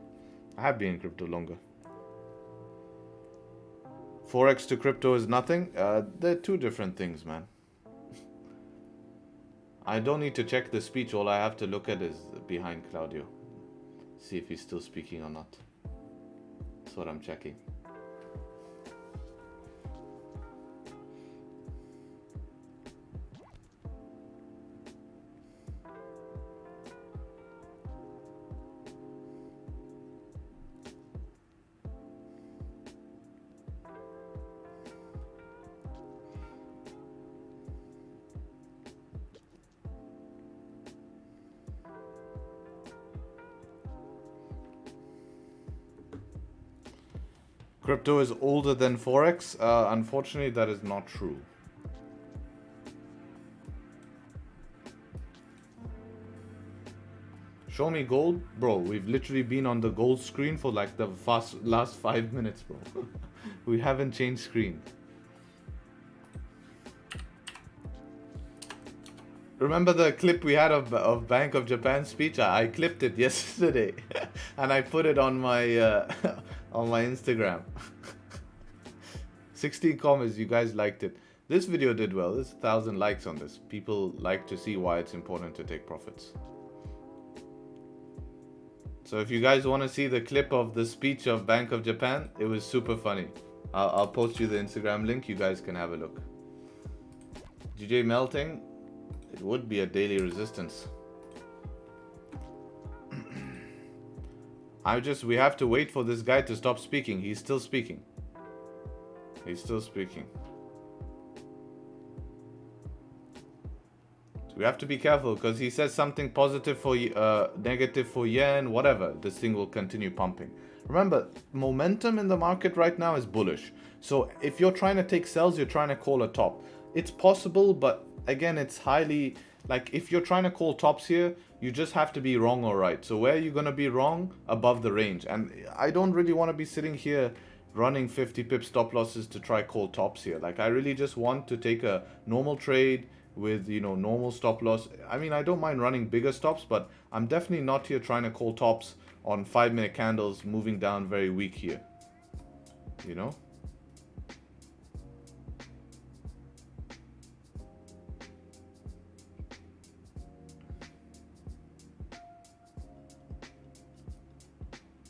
I have been in crypto longer. Forex to crypto is nothing. They're 2 different things, man. I don't need to check the speech. All I have to look at is behind Claudio. See if he's still speaking or not. That's what I'm checking. Crypto is older than Forex. Unfortunately, that is not true. Show me gold? Bro, we've literally been on the gold screen for like the last 5 minutes, bro. We haven't changed screen. Remember the clip we had of Bank of Japan speech? I clipped it yesterday and I put it on my on my Instagram. 16 comments, you guys liked it. This video did well. There's 1,000 likes on this. People like to see why it's important to take profits. So if you guys want to see the clip of the speech of Bank of Japan, it was super funny. I'll post you the Instagram link. You guys can have a look. GJ melting. It would be a daily resistance. We have to wait for this guy to stop speaking. He's still speaking. He's still speaking. We have to be careful because he says something positive for negative for yen, whatever. This thing will continue pumping. Remember, momentum in the market right now is bullish. So if you're trying to take sells, you're trying to call a top. It's possible, but again, it's highly like if you're trying to call tops here, you just have to be wrong or right. So where are you going to be wrong? Above the range. And I don't really want to be sitting here running 50 pip stop losses to try call tops here. Like I really just want to take a normal trade with, you know, normal stop loss. I mean, I don't mind running bigger stops, but I'm definitely not here trying to call tops on 5-minute candles moving down very weak here, you know.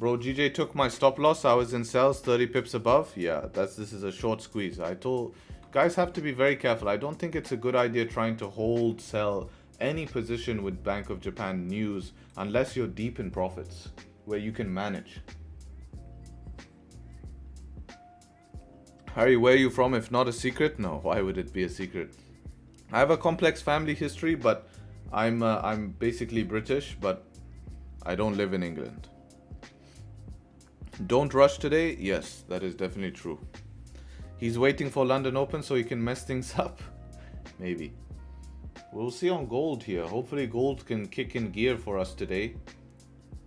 Bro, GJ took my stop loss. I was in sells 30 pips above. Yeah, this is a short squeeze. I told guys have to be very careful. I don't think it's a good idea trying to sell any position with Bank of Japan news unless you're deep in profits where you can manage. Harry, where are you from? If not a secret? No, why would it be a secret? I have a complex family history, but I'm basically British, but I don't live in England. Don't rush today? Yes, that is definitely true. He's waiting for London Open so he can mess things up? Maybe. We'll see on gold here. Hopefully gold can kick in gear for us today.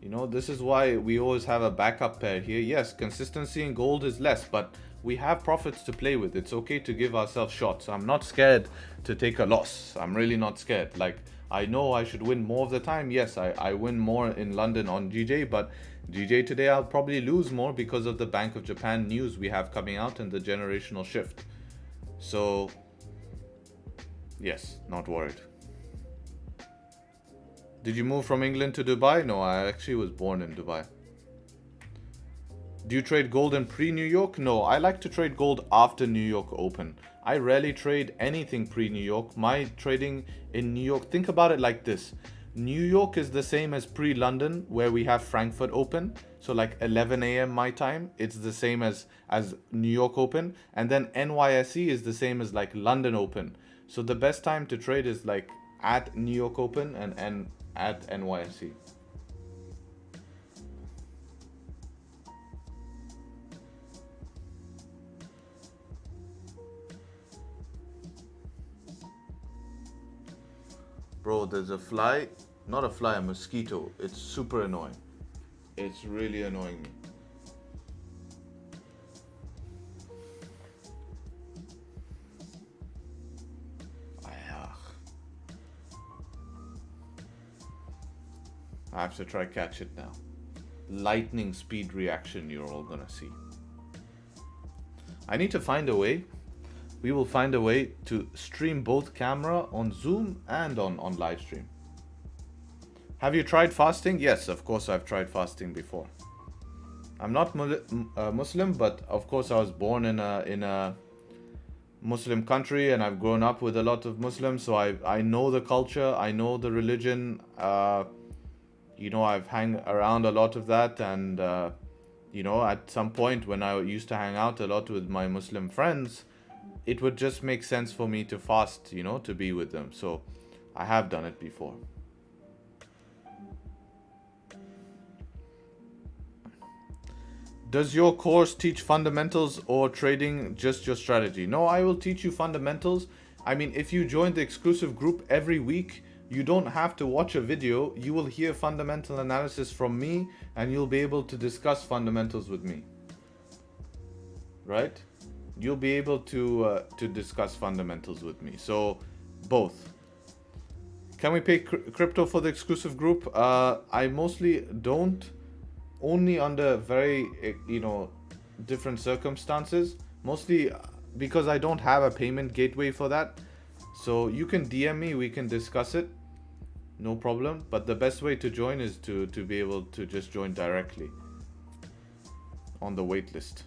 You know, this is why we always have a backup pair here. Yes, consistency in gold is less, but we have profits to play with. It's okay to give ourselves shots. I'm not scared to take a loss. I'm really not scared. Like, I know I should win more of the time. Yes, I win more in London on GJ, but GJ today I'll probably lose more because of the Bank of Japan news we have coming out and the generational shift. So, yes, not worried. Did you move from England to Dubai? No, I actually was born in Dubai. Do you trade gold in pre-New York? No, I like to trade gold after New York Open. I rarely trade anything pre-New York. My trading in New York, think about it like this. New York is the same as pre-London where we have Frankfurt Open. So like 11 a.m. my time, it's the same as New York Open. And then NYSE is the same as like London Open. So the best time to trade is like at New York Open and at NYSE. Bro, there's a fly, not a fly, a mosquito. It's super annoying. It's really annoying me. I have to try catch it now. Lightning speed reaction you're all gonna see. I need to find a way. We will find a way to stream both camera on Zoom and on live stream. Have you tried fasting? Yes, of course I've tried fasting before. I'm not Muslim, but of course I was born in a Muslim country and I've grown up with a lot of Muslims, so I know the culture, I know the religion. You know, I've hang around a lot of that, and you know, at some point when I used to hang out a lot with my Muslim friends, it would just make sense for me to fast, you know, to be with them. So I have done it before. Does your course teach fundamentals or trading just your strategy? No, I will teach you fundamentals. I mean, if you join the exclusive group every week, you don't have to watch a video. You will hear fundamental analysis from me and you'll be able to discuss fundamentals with me. Right? You'll be able to discuss fundamentals with me. So, both. Can we pay crypto for the exclusive group? I mostly don't. Only under very, different circumstances. Mostly because I don't have a payment gateway for that. So you can DM me, we can discuss it. No problem. But the best way to join is to be able to just join directly on the waitlist.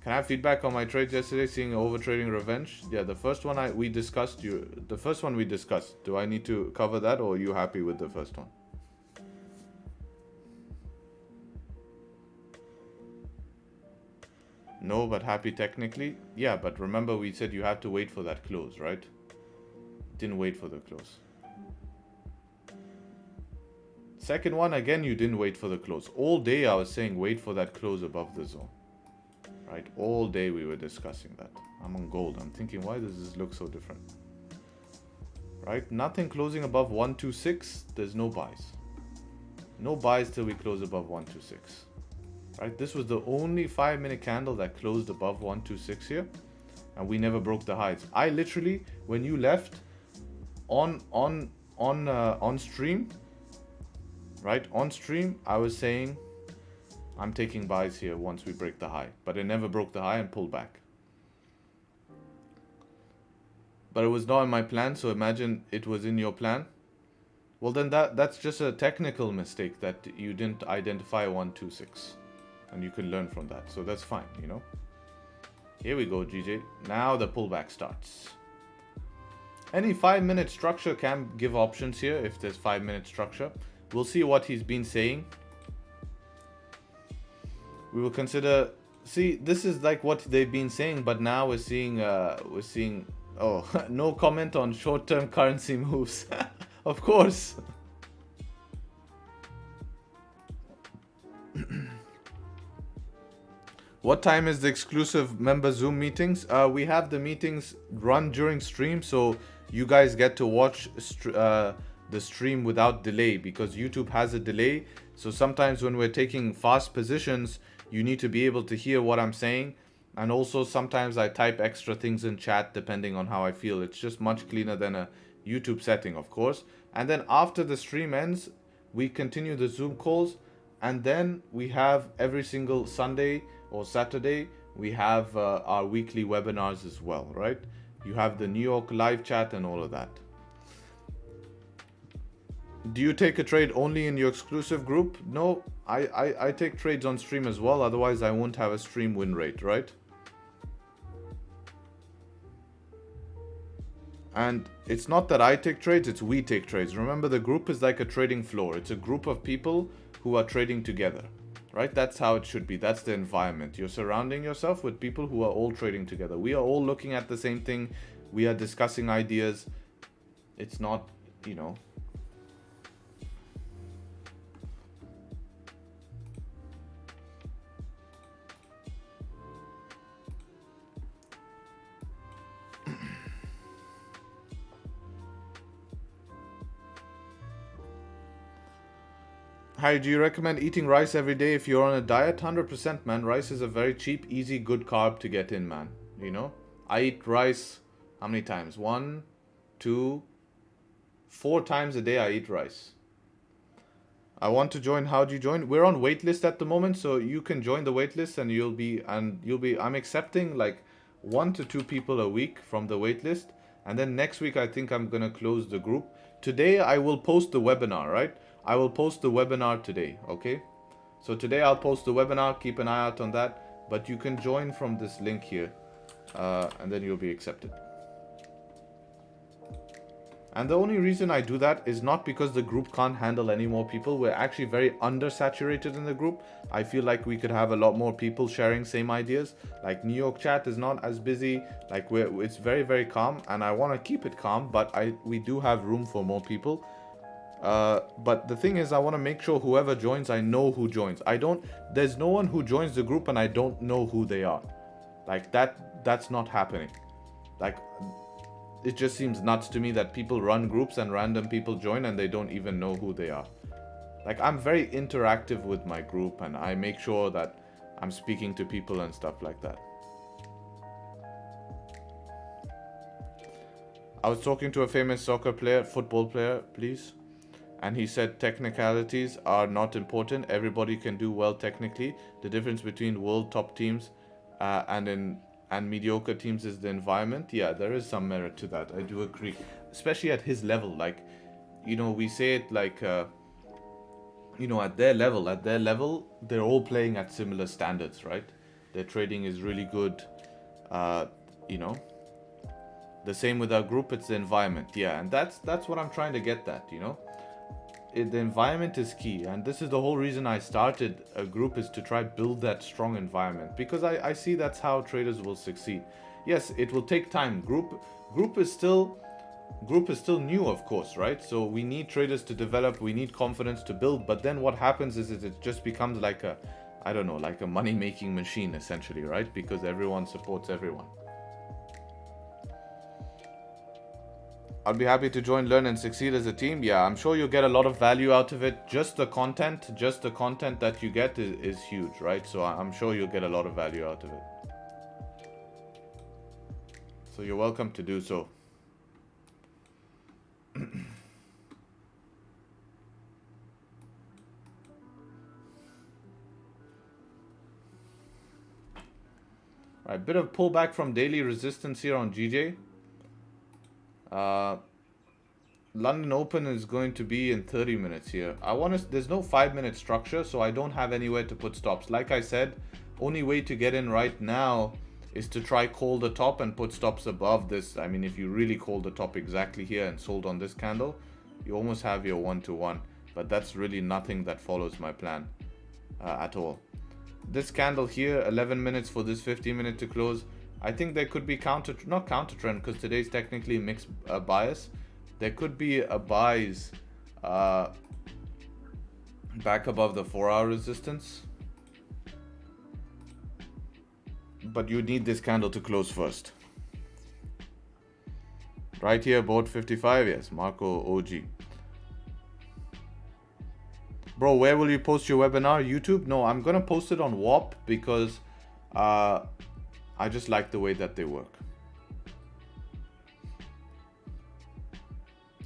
Can I have feedback on my trades yesterday, seeing overtrading revenge? Yeah, the first one we discussed. The first one we discussed. Do I need to cover that, or are you happy with the first one? No, but happy technically. Yeah, but remember we said you have to wait for that close, right? Didn't wait for the close. Second one, again, you didn't wait for the close. All day I was saying wait for that close above the zone. Right? All day we were discussing that. I'm on gold. I'm thinking, why does this look so different? Right? Nothing closing above 126. There's no buys. No buys till we close above 126. Right? This was the only 5-minute candle that closed above 126 here. And we never broke the highs. I literally, when you left on stream, right? On stream, I was saying, I'm taking buys here once we break the high. But it never broke the high and pulled back. But it was not in my plan, so imagine it was in your plan. Well, then that's just a technical mistake that you didn't identify 126. And you can learn from that. So that's fine, you know. Here we go, GJ. Now the pullback starts. Any 5-minute structure can give options here if there's 5-minute structure. We'll see what he's been saying. We will consider. See, this is like what they've been saying, but now we're seeing. Oh, no comment on short-term currency moves. Of course. What time is the exclusive member Zoom meetings? We have the meetings run during stream, so you guys get to watch the stream without delay, because YouTube has a delay. So sometimes when we're taking fast positions, you need to be able to hear what I'm saying. And also sometimes I type extra things in chat depending on how I feel. It's just much cleaner than a YouTube setting, of course. And then after the stream ends, we continue the Zoom calls. And then we have every single Sunday or Saturday, we have our weekly webinars as well, right? You have the New York live chat and all of that. Do you take a trade only in your exclusive group? No, I take trades on stream as well. Otherwise, I won't have a stream win rate, right? And it's not that I take trades, it's we take trades. Remember, the group is like a trading floor. It's a group of people who are trading together, right? That's how it should be. That's the environment. You're surrounding yourself with people who are all trading together. We are all looking at the same thing. We are discussing ideas. It's not, you know. Hi, do you recommend eating rice every day if you're on a diet? 100%, man. Rice is a very cheap, easy, good carb to get in, man. You know? I eat rice, how many times? 1, 2, 4 times a day I eat rice. I want to join. How do you join? We're on waitlist at the moment, so you can join the waitlist and you'll be, I'm accepting like 1 to 2 people a week from the waitlist. And then next week, I think I'm going to close the group. Today, I will post the webinar, right? I will post the webinar today, okay? So today I'll post the webinar, keep an eye out on that, but you can join from this link here, and then you'll be accepted. And the only reason I do that is not because the group can't handle any more people. We're actually very undersaturated in the group. I feel like we could have a lot more people sharing same ideas. Like New York chat is not as busy, like it's very, very calm, and I want to keep it calm, but we do have room for more people. But the thing is, I want to make sure whoever joins, I know who joins. There's no one who joins the group and I don't know who they are. Like that's not happening. Like, it just seems nuts to me that people run groups and random people join and they don't even know who they are. Like, I'm very interactive with my group and I make sure that I'm speaking to people and stuff like that. I was talking to a famous football player, please. And he said technicalities are not important. Everybody can do well technically. The difference between world top teams and mediocre teams is the environment. Yeah, there is some merit to that. I do agree. Especially at his level. Like, you know, we say it like, you know, at their level, they're all playing at similar standards, right? Their trading is really good. You know, the same with our group, it's the environment. Yeah, and that's what I'm trying to get at, you know. The environment is key, and this is the whole reason I started a group, is to try build that strong environment, because I see that's how traders will succeed. Yes, it will take time. Group is still new, of course, right? So we need traders to develop, we need confidence to build, but then what happens is it just becomes like a, I don't know, like a money-making machine essentially, right? Because everyone supports everyone. I'll be happy to join, learn, and succeed as a team. Yeah, I'm sure you'll get a lot of value out of it. Just the content that you get is huge, right? So I'm sure you'll get a lot of value out of it. So you're welcome to do so. Right, bit of pullback from daily resistance here on GJ. London Open is going to be in 30 minutes here. There's no 5-minute structure, so I don't have anywhere to put stops. Like I said, only way to get in right now is to try call the top and put stops above this. I mean, if you really call the top exactly here and sold on this candle, you almost have your 1-to-1. But that's really nothing that follows my plan at all. This candle here, 11 minutes for this 15-minute to close. I think there could be not counter trend, because today's technically mixed bias. There could be a buys back above the 4-hour resistance. But you need this candle to close first. Right here, board 55. Yes, Marco OG. Bro, where will you post your webinar? YouTube? No, I'm going to post it on WAP because I just like the way that they work.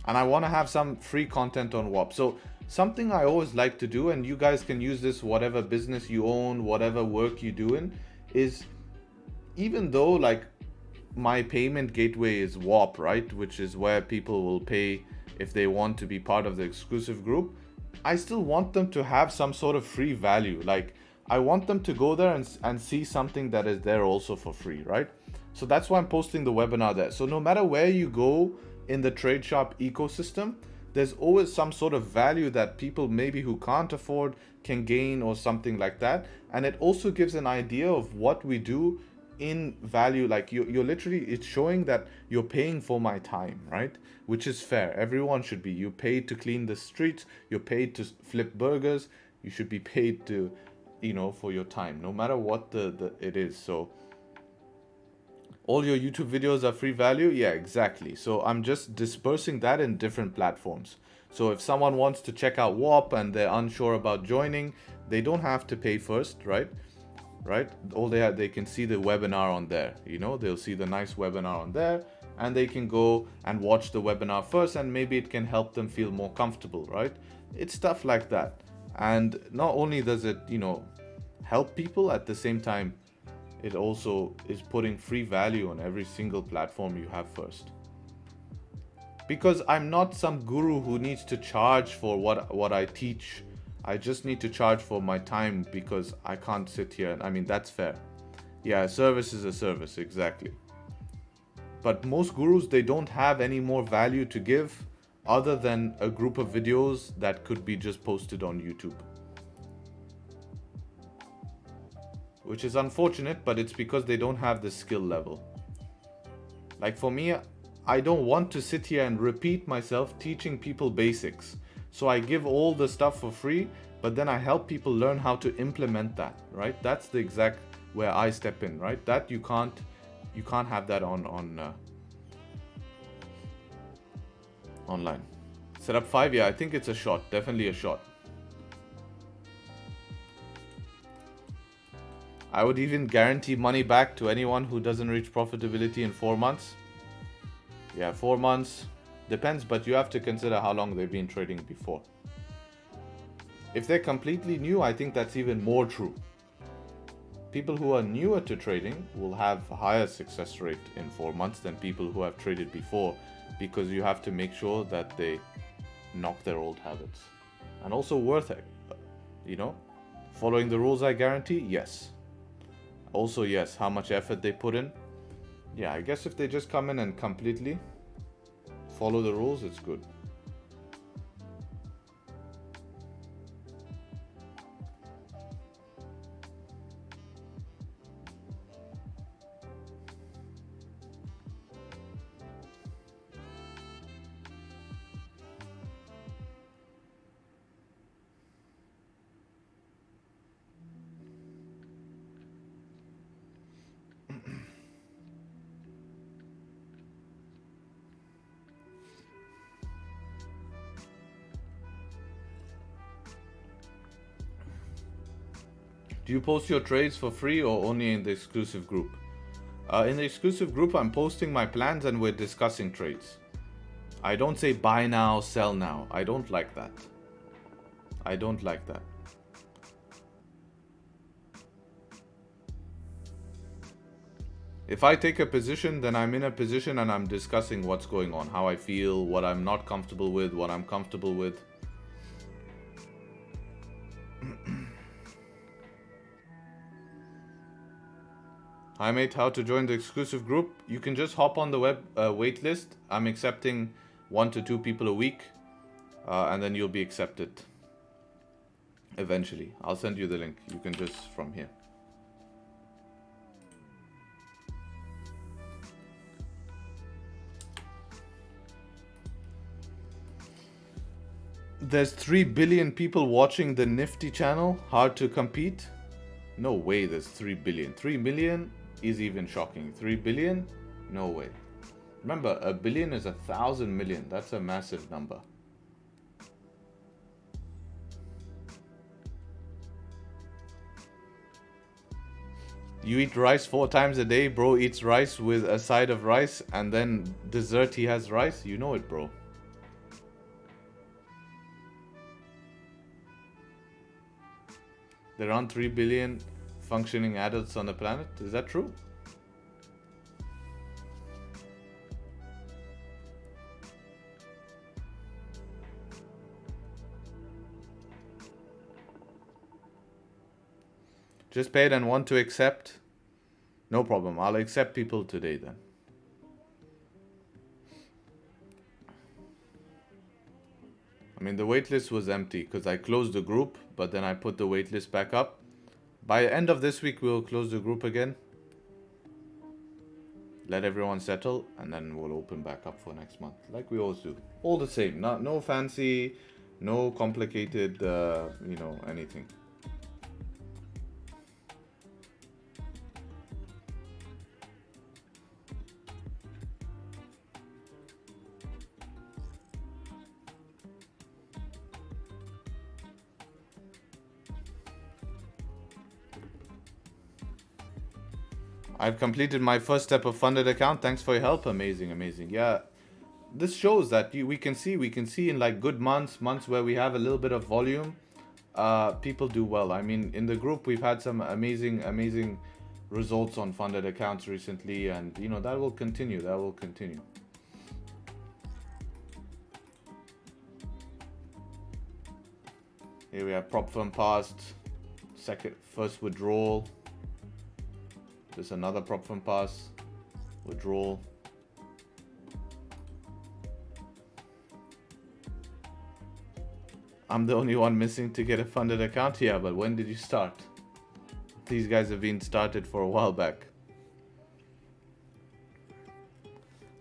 And I want to have some free content on WAP. So something I always like to do, and you guys can use this whatever business you own, whatever work you're doing, is even though like my payment gateway is WAP, right? Which is where people will pay if they want to be part of the exclusive group. I still want them to have some sort of free value. Like, I want them to go there and see something that is there also for free, right? So that's why I'm posting the webinar there. So no matter where you go in the Tradesharpe ecosystem, there's always some sort of value that people maybe who can't afford can gain or something like that. And it also gives an idea of what we do in value. Like you're literally, it's showing that you're paying for my time, right? Which is fair. Everyone should be. You paid to clean the streets, you're paid to flip burgers, you should be paid to, you know, for your time, no matter what it is. So all your YouTube videos are free value. Yeah, exactly. So I'm just dispersing that in different platforms. So if someone wants to check out WAP and they're unsure about joining, they don't have to pay first, right? All they can see the webinar on there. You know, they'll see the nice webinar on there, and they can go and watch the webinar first, and maybe it can help them feel more comfortable, right? It's stuff like that. And not only does it, you know, help people, at the same time, it also is putting free value on every single platform you have first. Because I'm not some guru who needs to charge for what I teach. I just need to charge for my time because I can't sit here. I mean, that's fair. Yeah, a service is a service, exactly. But most gurus, they don't have any more value to give other than a group of videos that could be just posted on YouTube. Which is unfortunate, but it's because they don't have the skill level. Like for me, I don't want to sit here and repeat myself teaching people basics. So I give all the stuff for free, but then I help people learn how to implement that, right? That's the exact where I step in, right? That you can't have that on online. Set up 5, yeah, I think it's a shot, definitely a shot. I would even guarantee money back to anyone who doesn't reach profitability in 4 months. Yeah, 4 months. Depends, but you have to consider how long they've been trading before. If they're completely new, I think that's even more true. People who are newer to trading will have a higher success rate in 4 months than people who have traded before, because you have to make sure that they knock their old habits. And also worth it, you know, following the rules, I guarantee, yes. Also, yes, how much effort they put in. Yeah, I guess if they just come in and completely follow the rules, it's good. Do you post your trades for free or only in the exclusive group? In the exclusive group, I'm posting my plans and we're discussing trades. I don't say buy now, sell now. I don't like that. I don't like that. If I take a position, then I'm in a position and I'm discussing what's going on, how I feel, what I'm not comfortable with, what I'm comfortable with. Hi mate, how to join the exclusive group? You can just hop on the web waitlist. I'm accepting 1 to 2 people a week, and then you'll be accepted eventually. I'll send you the link. You can just from here. There's 3 billion people watching the Nifty channel. Hard to compete? No way there's 3 billion. 3 million is even shocking. 3 billion? No way. Remember, a billion is 1,000 million. That's a massive number. You eat rice 4 times a day. Bro eats rice with a side of rice, and then dessert he has rice. You know it, bro. There aren't 3 billion functioning adults on the planet. Is that true? Just paid and want to accept? No problem. I'll accept people today then. I mean, the waitlist was empty because I closed the group, but then I put the waitlist back up. By the end of this week, we'll close the group again. Let everyone settle, and then we'll open back up for next month, like we always do. All the same, no fancy, no complicated, you know, anything. I've completed my first step of funded account. Thanks for your help. Amazing, amazing. Yeah, this shows that we can see in like good months where we have a little bit of volume, people do well. I mean, in the group we've had some amazing results on funded accounts recently, and you know that will continue. Here we have prop firm passed, first withdrawal. There's another prop firm pass, withdrawal. I'm the only one missing to get a funded account here, but when did you start? These guys have been started for a while back.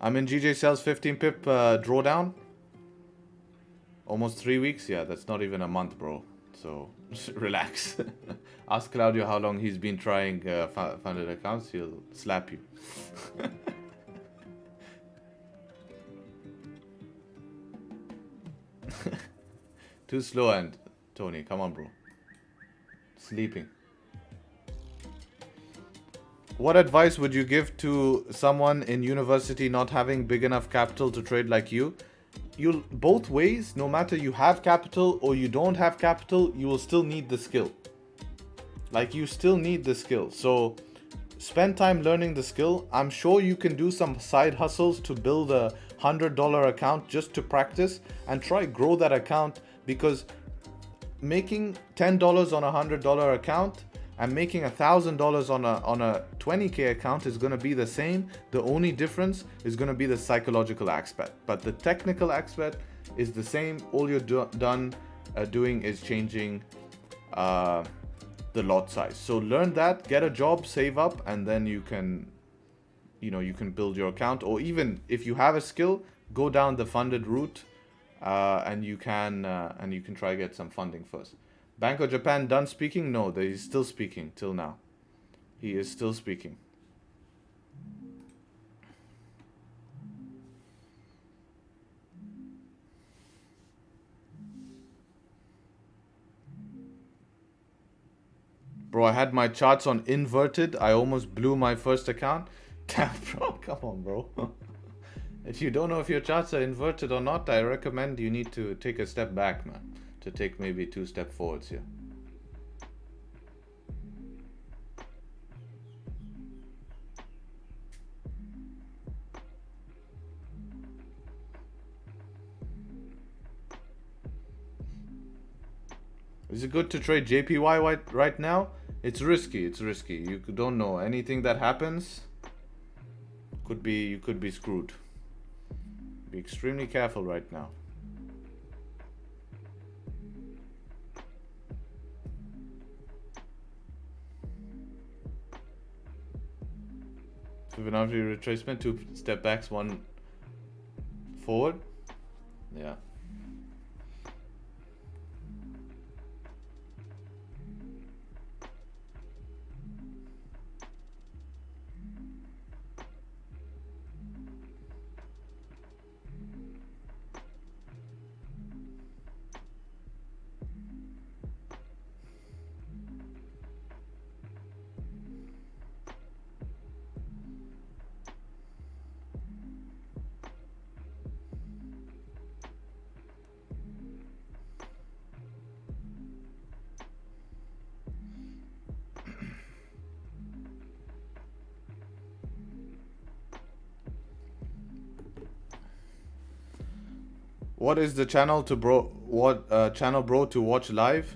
I'm in GJ Sells 15 pip drawdown. Almost 3 weeks? Yeah, that's not even a month, bro. So, relax. Ask Claudio how long he's been trying funded accounts. He'll slap you. Too slow, and Tony, come on, bro. Sleeping. What advice would you give to someone in university not having big enough capital to trade like you? You'll both ways, no matter you have capital or you don't have capital, you will still need the skill. Like, you still need the skill. So spend time learning the skill. I'm sure you can do some side hustles to build a $100 account just to practice, and try grow that account, because making $10 on a $100 account and making $1,000 on a 20k account is going to be the same. The only difference is going to be the psychological aspect, but the technical aspect is the same. All you're doing is changing the lot size. So learn that, get a job, save up, and then you can build your account. Or even if you have a skill, go down the funded route, and you can try to get some funding first. Bank of Japan done speaking? No, he's still speaking till now. He is still speaking. Bro, I had my charts on inverted. I almost blew my first account. Damn, bro, come on, bro. If you don't know if your charts are inverted or not, I recommend you need to take a step back, man. To take maybe 2 steps forwards here. Is it good to trade JPY right now? It's risky. It's risky. You don't know. Anything that happens you could be screwed. Be extremely careful right now. Fibonacci retracement, 2 step backs, 1 forward. Yeah. What is the channel to channel bro to watch live?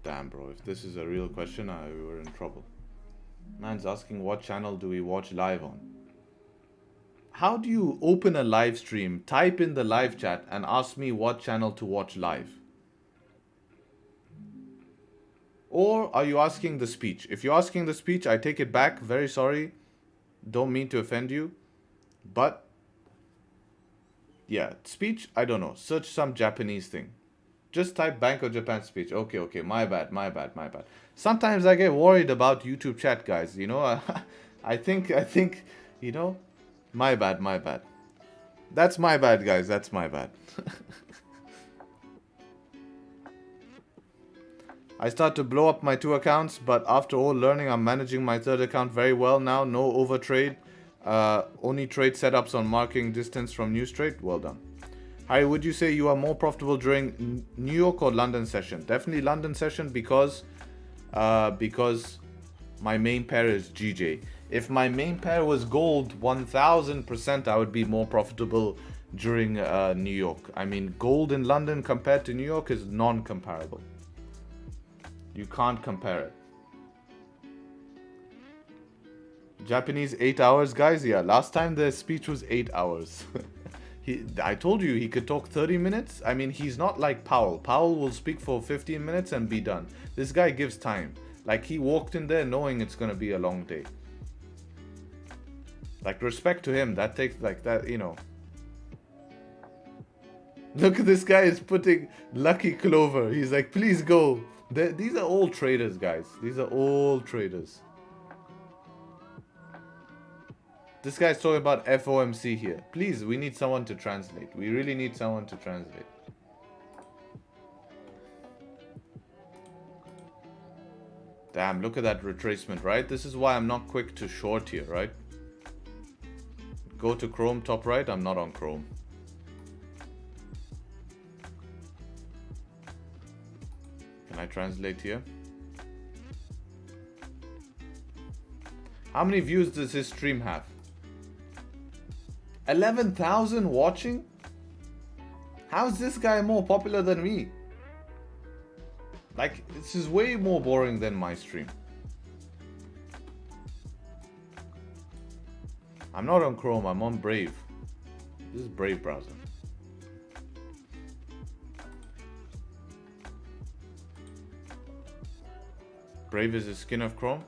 Damn, bro, if this is a real question, we're in trouble. Man's asking what channel do we watch live on? How do you open a live stream, type in the live chat, and ask me what channel to watch live? Or are you asking the speech? If you're asking the speech, I take it back. Very sorry. Don't mean to offend you. But yeah, speech, I don't know. Search some Japanese thing. Just type Bank of Japan speech. Okay, my bad. Sometimes I get worried about YouTube chat, guys. You know, I think, you know, my bad. That's my bad, guys. That's my bad. I start to blow up my 2 accounts, but after all learning, I'm managing my 3rd account very well now. No overtrade. Only trade setups on marking distance from new straight. Well done. Harry, would you say you are more profitable during New York or London session? Definitely London session, because my main pair is GJ. If my main pair was gold, 1000% I would be more profitable during New York. I mean, gold in London compared to New York is non-comparable. You can't compare it. Japanese 8 hours, guys. Yeah, last time the speech was 8 hours. I told you he could talk 30 minutes. I mean, he's not like Powell. Powell will speak for 15 minutes and be done. This guy gives time. Like, he walked in there knowing it's gonna be a long day. Like, respect to him. That takes, like, that, you know. Look, this guy is putting lucky clover. He's like, please go. These are all traders, guys. These are all traders. This guy's talking about FOMC here. Please, we need someone to translate. We really need someone to translate. Damn, look at that retracement, right? This is why I'm not quick to short here, right? Go to Chrome, top right. I'm not on Chrome. Can I translate here? How many views does his stream have? 11,000 watching? How is this guy more popular than me? Like, this is way more boring than my stream. I'm not on Chrome, I'm on Brave. This is Brave browser. Brave is a skin of Chrome?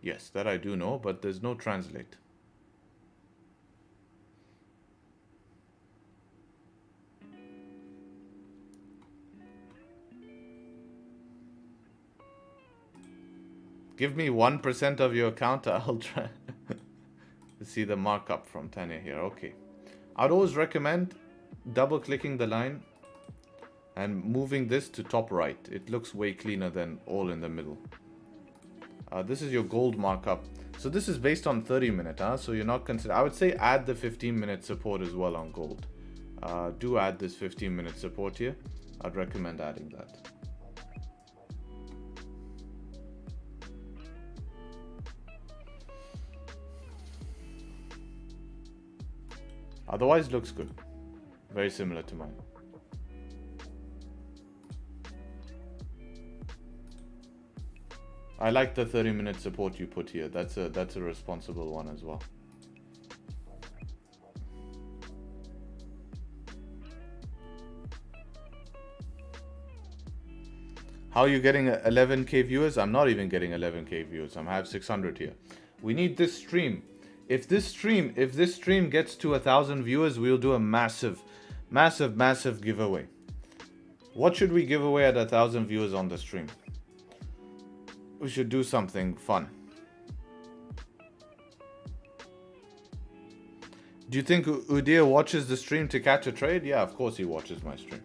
Yes, that I do know, but there's no translate. Give me 1% of your account, I'll try to see the markup from Tanya here. Okay. I'd always recommend double clicking the line and moving this to top right. It looks way cleaner than all in the middle. This is your gold markup. So this is based on 30-minute, huh? So you're not consider. I would say add the 15-minute support as well on gold. Do add this 15-minute support here. I'd recommend adding that. Otherwise, looks good. Very similar to mine. I like the 30-minute support you put here. That's a responsible one as well. How are you getting 11k viewers? I'm not even getting 11k viewers. I have 600 here. We need this stream. If this stream gets to 1,000 viewers, we'll do a massive giveaway. What should we give away at 1,000 viewers on the stream? We should do something fun. Do you think Udir watches the stream to catch a trade? Yeah, of course he watches my stream.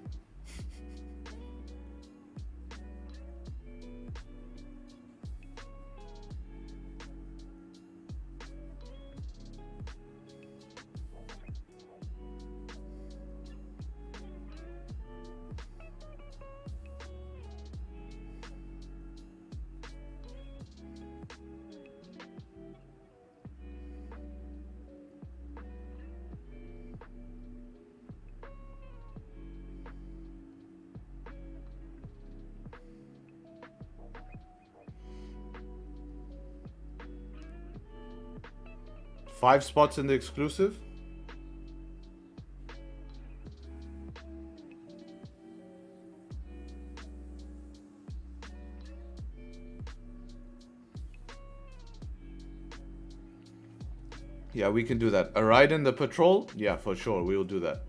Five spots in the exclusive. Yeah, we can do that. A ride in the patrol? Yeah, for sure. We will do that.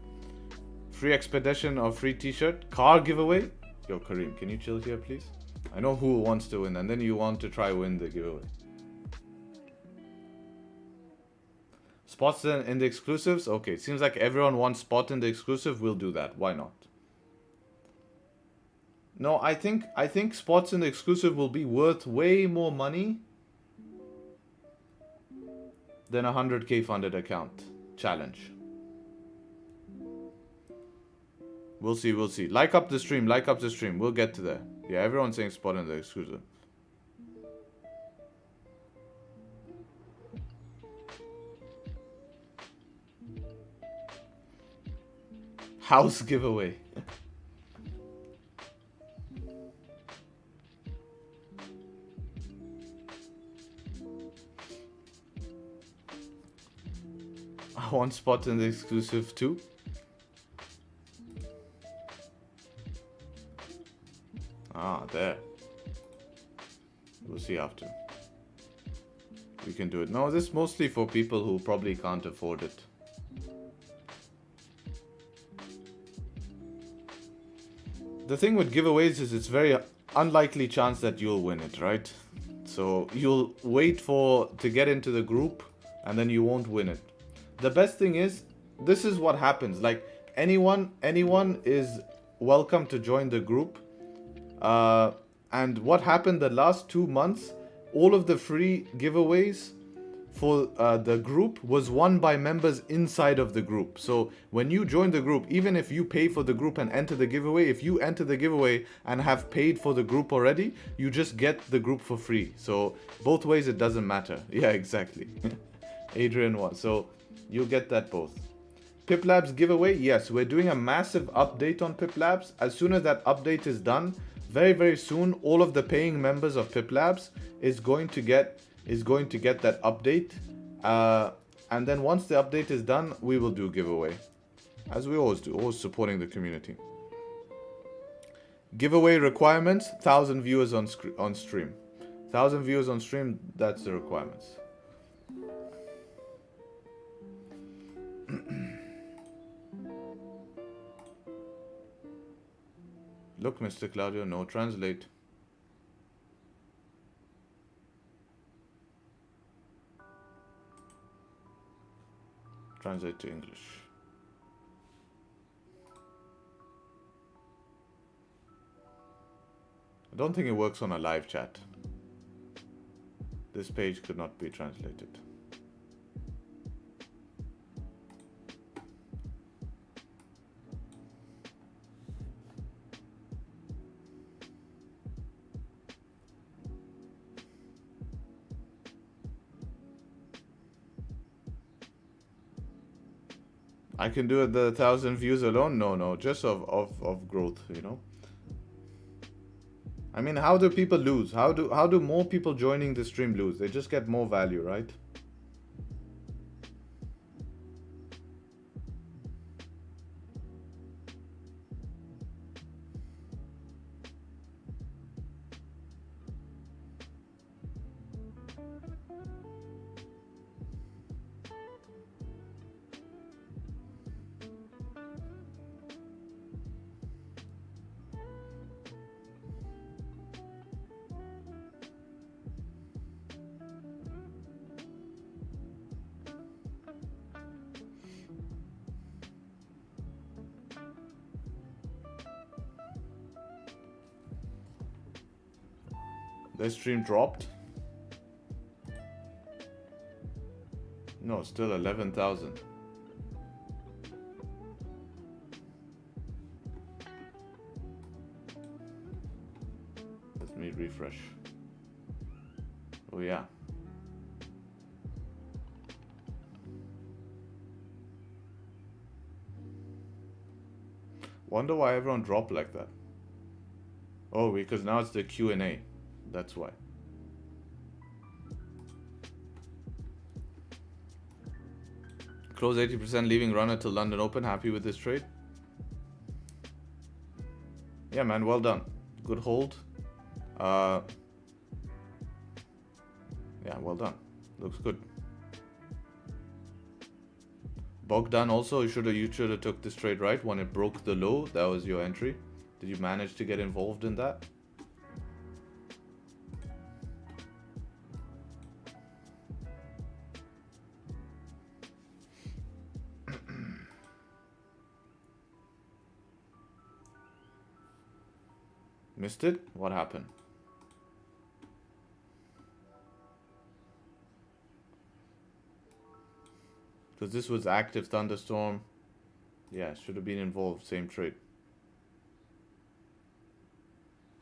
Free expedition or free t-shirt. Car giveaway? Yo, Kareem, can you chill here, please? I know who wants to win, and then you want to try win the giveaway. Spots in the exclusives? Okay, seems like everyone wants spot in the exclusive. We'll do that. Why not? No, I think spots in the exclusive will be worth way more money than a 100k funded account challenge. We'll see, we'll see. Like up the stream, like up the stream. We'll get to there. Yeah, everyone's saying spot in the exclusive. House giveaway. I want spot in the exclusive too. Ah, there. We'll see after. We can do it. No, this is mostly for people who probably can't afford it. the thing with giveaways is it's very unlikely chance that you'll win it, right? So you'll wait to get into the group and then you won't win it. The best thing is, this is what happens. Like anyone is welcome to join the group. And what happened the last 2 months, all of the free giveaways for the group was won by members inside of the group. So when you join the group, even if you pay for the group and enter the giveaway, if you enter the giveaway and have paid for the group already, you just get the group for free. So both ways it doesn't matter. Yeah, exactly. Adrian was. So you'll get that both. Pip Labs giveaway, yes, we're doing a massive update on Pip Labs. As soon as that update is done, very soon, all of the paying members of Pip Labs is going to get that update. And then once the update is done, we will do giveaway, as we always do, always supporting the community. Giveaway requirements: 1,000 viewers on stream. 1,000 viewers on stream. That's the requirements. Look, Mr. Claudio, no translate. Translate to English. I don't think it works on a live chat. This page could not be translated. I can do it the 1,000 views alone? No, just of growth, you know. I mean, how do people lose? How do more people joining the stream lose? They just get more value, right? The stream dropped. No, still 11,000. Let me refresh. Oh yeah. Wonder why everyone dropped like that. Oh, because now it's the Q&A. That's why. Close 80%, leaving runner till London Open. Happy with this trade? Yeah, man, well done. Good hold. Yeah, well done. Looks good. Bogdan also, you should have took this trade right when it broke the low. That was your entry. Did you manage to get involved in that? Missed it? What happened? Because this was active thunderstorm. Yeah, should have been involved. Same trade.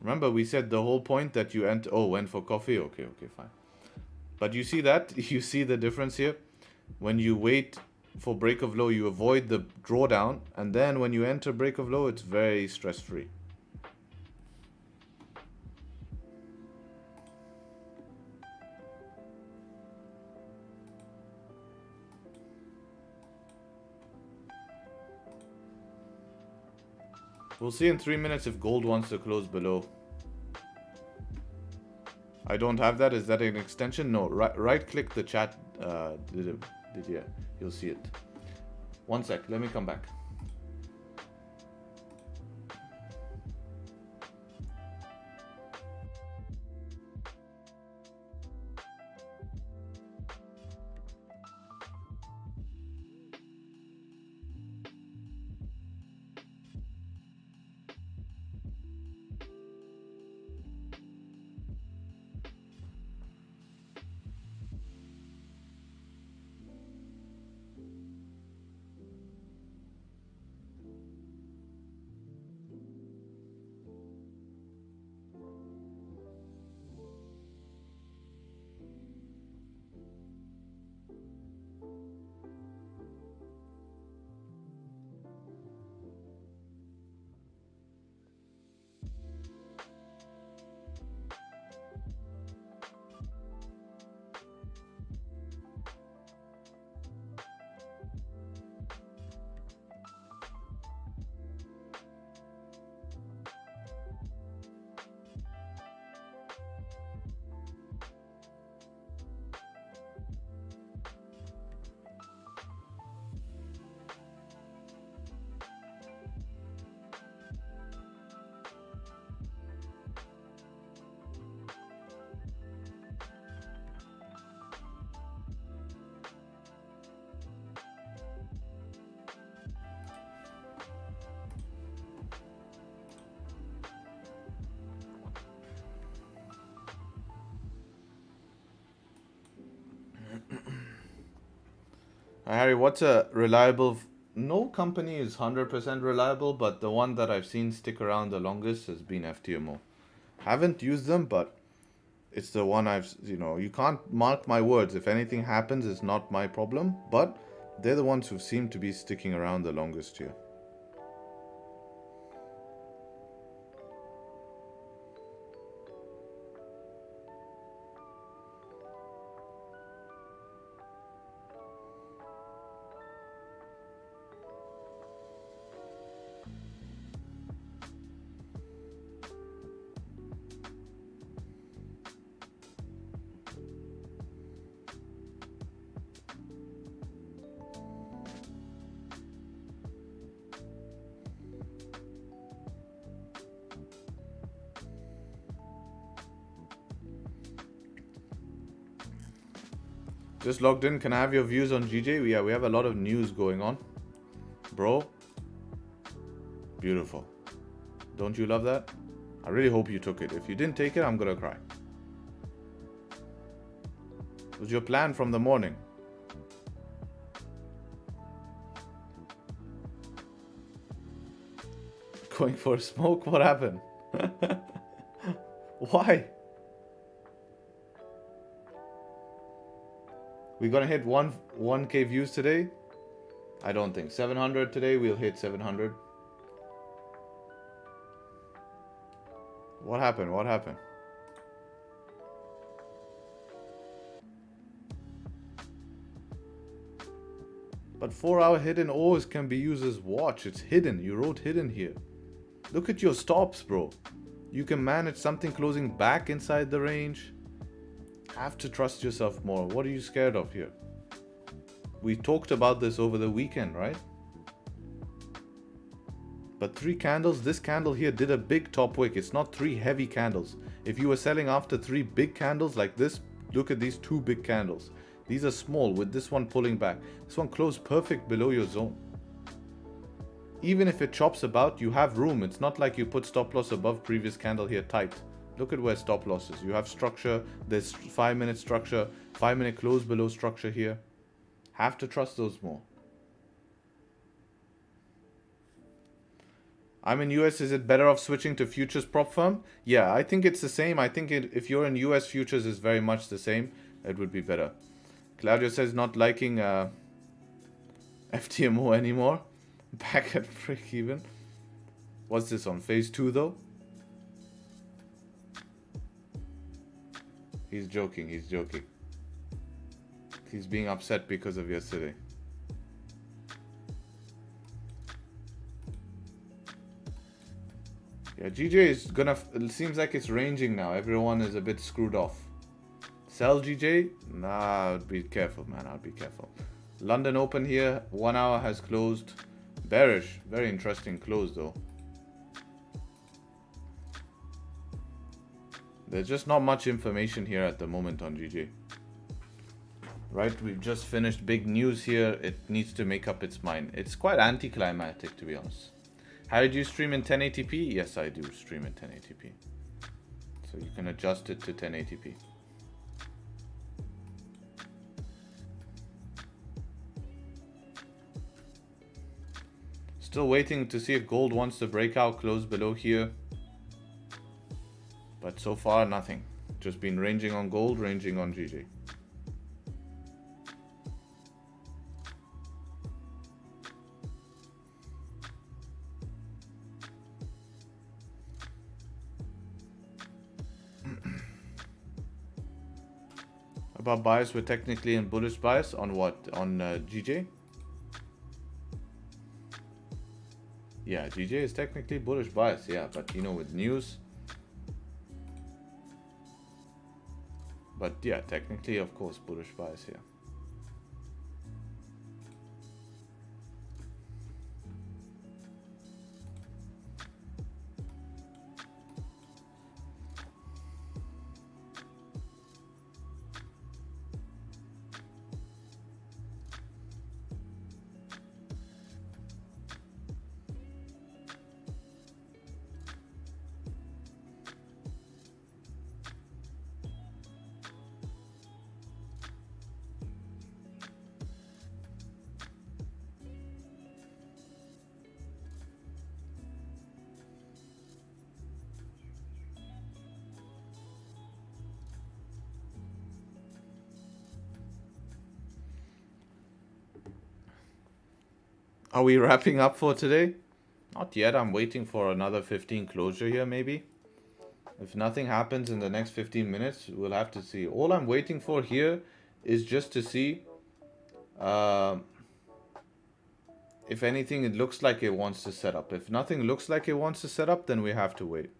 Remember, we said the whole point that you went for coffee? Okay, fine. But you see that? You see the difference here? When you wait for break of low, you avoid the drawdown. And then when you enter break of low, it's very stress-free. We'll see in 3 minutes if gold wants to close below. I don't have that. Is that an extension? No. Right click the chat. Yeah, you'll see it. 1 sec. Let me come back. Harry, what's a reliable... No company is 100% reliable, but the one that I've seen stick around the longest has been FTMO. Haven't used them, but it's the one I've... you can't mark my words. If anything happens, it's not my problem. But they're the ones who seem to be sticking around the longest here. Just logged in. Can I have your views on GJ? Yeah, we have a lot of news going on. Bro. Beautiful. Don't you love that? I really hope you took it. If you didn't take it, I'm gonna cry. It was your plan from the morning. Going for a smoke? What happened? Why? We're gonna hit 1K views today? I don't think. 700 today, we'll hit 700. What happened? What happened? But 4-hour hidden always can be used as watch. It's hidden. You wrote hidden here. Look at your stops, bro. You can manage something closing back inside the range. Have to trust yourself more. What are you scared of here? We talked about this over the weekend, right? But 3 candles, this candle here did a big top wick. It's not 3 heavy candles. If you were selling after 3 big candles like this, look at these 2 big candles. These are small with this one pulling back. This one closed perfect below your zone. Even if it chops about, you have room. It's not like you put stop loss above previous candle here tight. Look at where stop loss is. You have structure. There's 5-minute structure. 5-minute close below structure here. Have to trust those more. I'm in US. Is it better off switching to futures prop firm? Yeah, I think it's the same. I think if you're in US futures, it's very much the same. It would be better. Claudio says not liking FTMO anymore. Back at break even. What's this on? Phase 2 though? He's joking. He's joking. He's being upset because of yesterday. Yeah, GJ is gonna... It seems like it's ranging now. Everyone is a bit screwed off. Sell GJ? Nah, I'd be careful, man. I'd be careful. London Open here. 1 hour has closed. Bearish. Very interesting close, though. There's just not much information here at the moment on GJ. Right, we've just finished big news here. It needs to make up its mind. It's quite anticlimactic, to be honest. How do you stream in 1080p? Yes, I do stream in 1080p. So you can adjust it to 1080p. Still waiting to see if gold wants to break out, close below here. But so far, nothing. Just been ranging on gold, ranging on GJ. About bias, we're technically in bullish bias on what? On GJ? Yeah, GJ is technically bullish bias, yeah, but you know, with news. But yeah, technically, of course, bullish bias here. Are we wrapping up for today? Not yet. I'm waiting for another 15 closure here, maybe. If nothing happens in the next 15 minutes, we'll have to see. All I'm waiting for here is just to see if anything, it looks like it wants to set up. If nothing looks like it wants to set up, then we have to wait.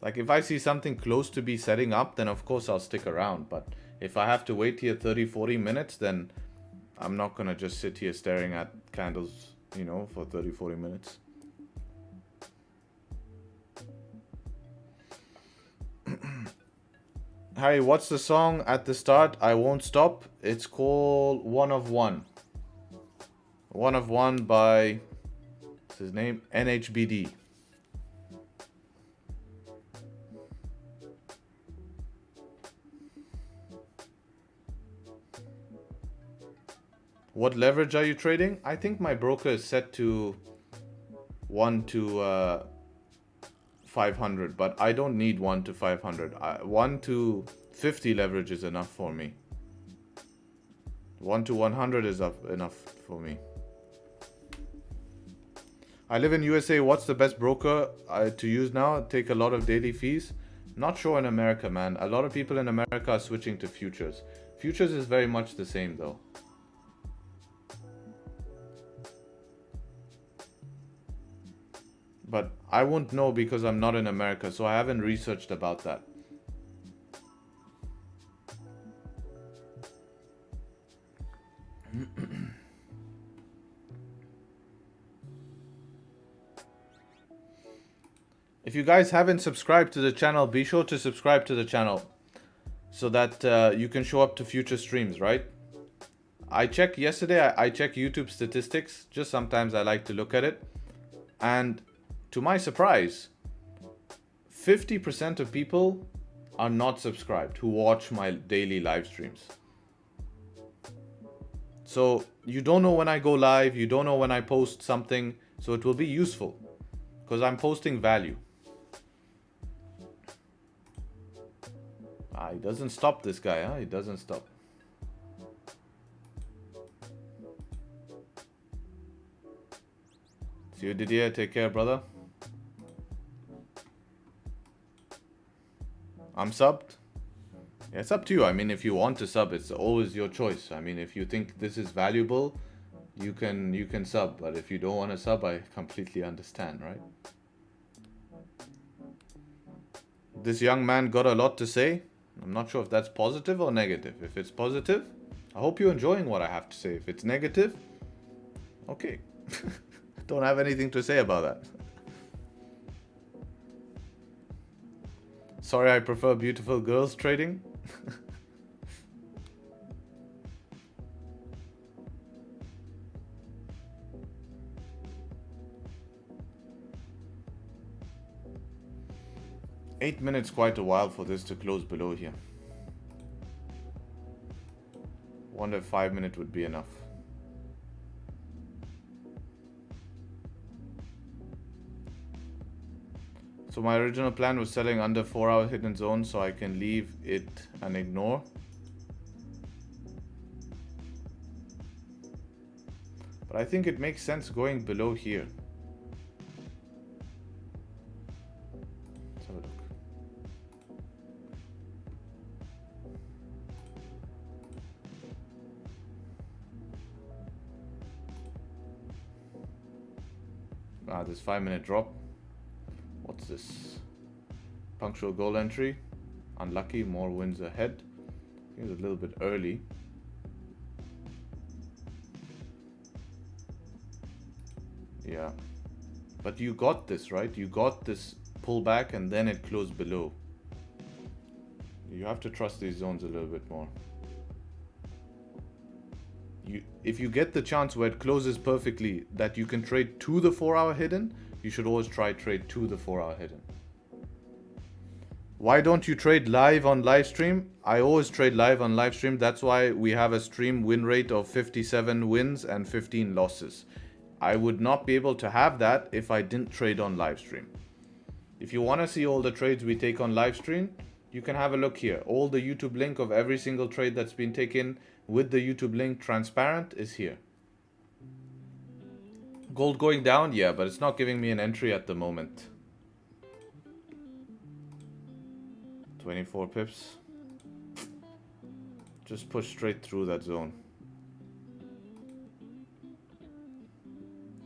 Like if I see something close to be setting up, then of course I'll stick around. But if I have to wait here 30-40 minutes, then I'm not going to just sit here staring at candles, you know, for 30-40 minutes. Harry, what's the song at the start? I Won't Stop. It's called One of One. One of One by, what's his name? NHBD. What leverage are you trading? I think my broker is set to 1 to 500, but I don't need 1 to 500. 1 to 50 leverage is enough for me. 1 to 100 is enough for me. I live in USA. What's the best broker to use now? Take a lot of daily fees? Not sure in America, man. A lot of people in America are switching to futures. Futures is very much the same though. But I won't know because I'm not in America, so I haven't researched about that. If you guys haven't subscribed to the channel, be sure to subscribe to the channel so that you can show up to future streams, right? I checked yesterday, I checked YouTube statistics. Just sometimes I like to look at it. And to my surprise, 50% of people are not subscribed who watch my daily live streams. So you don't know when I go live, you don't know when I post something, so it will be useful because I'm posting value. He doesn't stop, this guy, huh? He doesn't stop. See you, Didier. Take care, brother. I'm subbed. Yeah, it's up to you. I mean, if you want to sub, it's always your choice. I mean, if you think this is valuable, you can sub. But if you don't want to sub, I completely understand, right? This young man got a lot to say. I'm not sure if that's positive or negative. If it's positive, I hope you're enjoying what I have to say. If it's negative, okay. Don't have anything to say about that. Sorry, I prefer beautiful girls trading. Eight minutes, quite a while for this to close below here. Wonder if 5 minutes would be enough. So my original plan was selling under 4-hour hidden zone so I can leave it and ignore. But I think it makes sense going below here. Let's have a look. This 5-minute drop. What's this? Punctual goal entry. Unlucky, more wins ahead. I think it's a little bit early. Yeah. But you got this, right? You got this pullback and then it closed below. You have to trust these zones a little bit more. If you get the chance where it closes perfectly that you can trade to the 4-hour hidden, you should always try trade to the 4-hour hidden. Why don't you trade live on live stream? I always trade live on live stream. That's why we have a stream win rate of 57 wins and 15 losses. I would not be able to have that if I didn't trade on live stream. If you want to see all the trades we take on live stream, you can have a look here. All the YouTube link of every single trade that's been taken with the YouTube link transparent is here. Gold going down? Yeah, but it's not giving me an entry at the moment. 24 pips. Just push straight through that zone.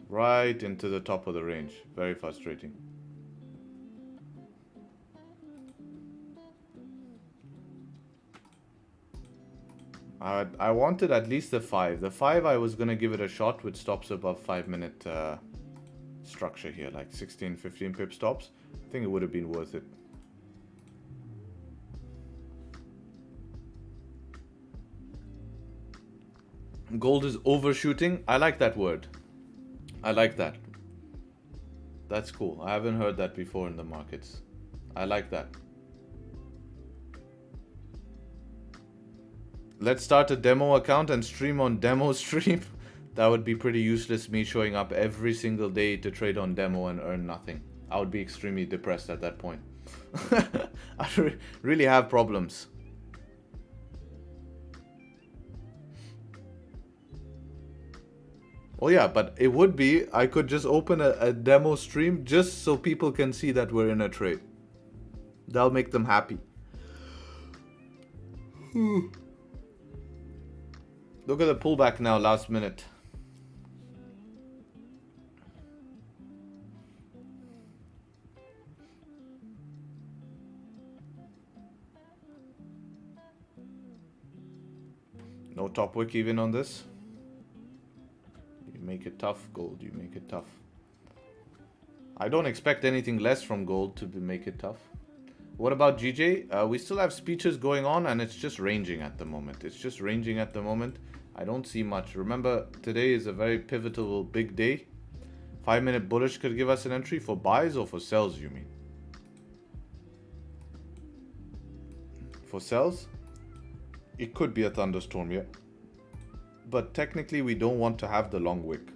Right into the top of the range. Very frustrating. I wanted at least the 5. The 5 I was going to give it a shot with stops above 5-minute structure here. Like 16, 15 pip stops. I think it would have been worth it. Gold is overshooting. I like that word. I like that. That's cool. I haven't heard that before in the markets. I like that. Let's start a demo account and stream on demo stream. That would be pretty useless, me showing up every single day to trade on demo and earn nothing. I would be extremely depressed at that point. I really have problems. Oh yeah, but it would be, I could just open a demo stream just so people can see that we're in a trade. That'll make them happy. Look at the pullback now, last minute. No top wick even on this. You make it tough, gold. You make it tough. I don't expect anything less from gold to make it tough. What about GJ? We still have speeches going on and it's just ranging at the moment. It's just ranging at the moment. I don't see much. Remember, today is a very pivotal big day. 5-minute bullish could give us an entry for buys or for sells, you mean? For sells? It could be a thunderstorm, yeah. But technically, we don't want to have the long wick.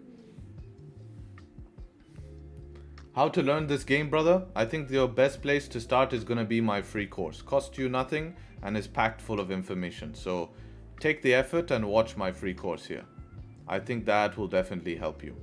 How to learn this game, brother? I think your best place to start is going to be my free course. Costs you nothing and is packed full of information. So take the effort and watch my free course here. I think that will definitely help you.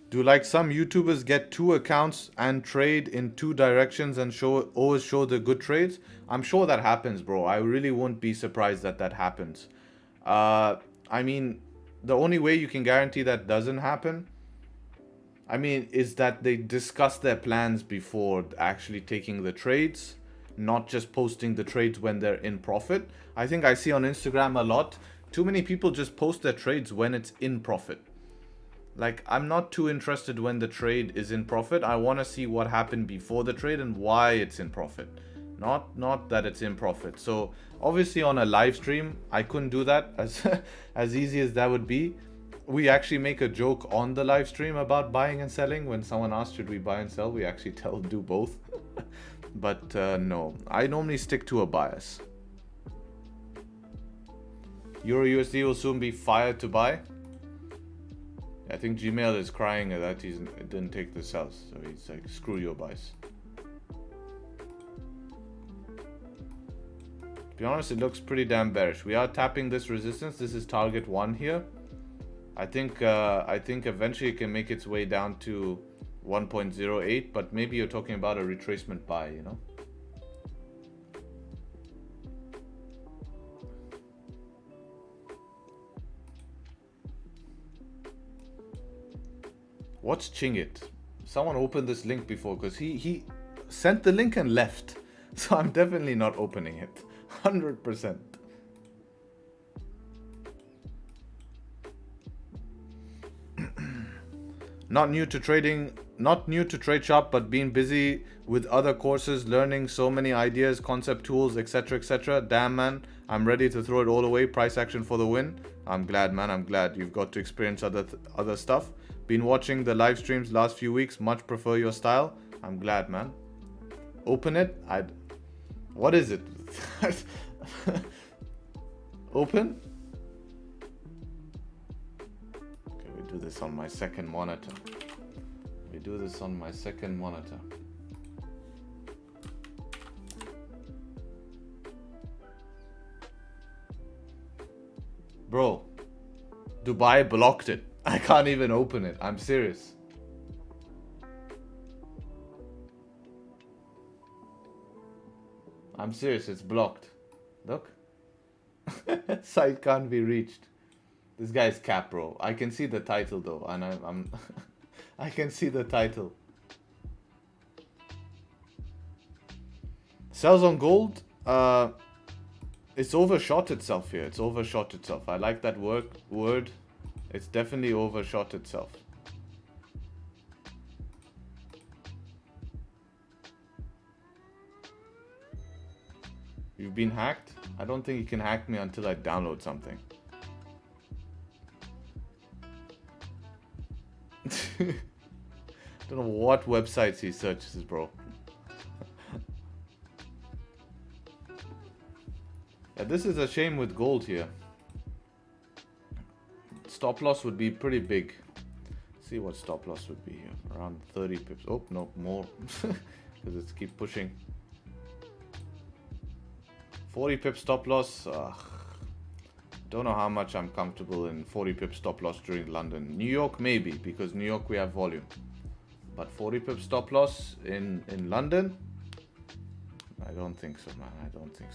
Do like some YouTubers get 2 accounts and trade in 2 directions and always show the good trades? I'm sure that happens, bro. I really won't be surprised that that happens. I mean, the only way you can guarantee that doesn't happen, I mean, is that they discuss their plans before actually taking the trades, not just posting the trades when they're in profit. I think I see on Instagram a lot, too many people just post their trades when it's in profit. Like, I'm not too interested when the trade is in profit. I want to see what happened before the trade and why it's in profit. Not that it's in profit. So, obviously on a live stream, I couldn't do that as easy as that would be. We actually make a joke on the live stream about buying and selling. When someone asks, should we buy and sell? We actually do both. But no, I normally stick to a bias. Euro USD will soon be fired to buy. I think Gmail is crying that he didn't take the sells. So he's like, screw your buys. To be honest, it looks pretty damn bearish. We are tapping this resistance. This is target 1 here. I think eventually it can make its way down to 1.08, but maybe you're talking about a retracement buy, you know? What's Chingit? Someone opened this link before because he sent the link and left. So I'm definitely not opening it. 100%. Not new to Tradesharpe, but being busy with other courses, learning so many ideas, concept tools, etc, etc. Damn, man, I'm ready to throw it all away. Price action for the win. I'm glad, man. I'm glad you've got to experience other stuff. Been watching the live streams last few weeks. Much prefer your style. I'm glad, man. Open it. What is it? Open. Okay, we do this on my second monitor. Bro, Dubai blocked it. I can't even open it. I'm serious. It's blocked. Look. Site can't be reached. This guy's cap, bro. I can see the title though, and I'm I can see the title. Sells on gold. It's overshot itself here. I like that word. It's definitely overshot itself. You've been hacked? I don't think you can hack me until I download something. Don't know what websites he searches, bro. Yeah, this is a shame with gold here. Stop loss would be pretty big. See what stop loss would be here. Around 30 pips. Oh, no, more. Because it's keep pushing. 40 pip stop loss. Don't know how much I'm comfortable in 40 pip stop loss during London. New York maybe, because New York we have volume. But 40 pip stop loss in London? I don't think so, man. I don't think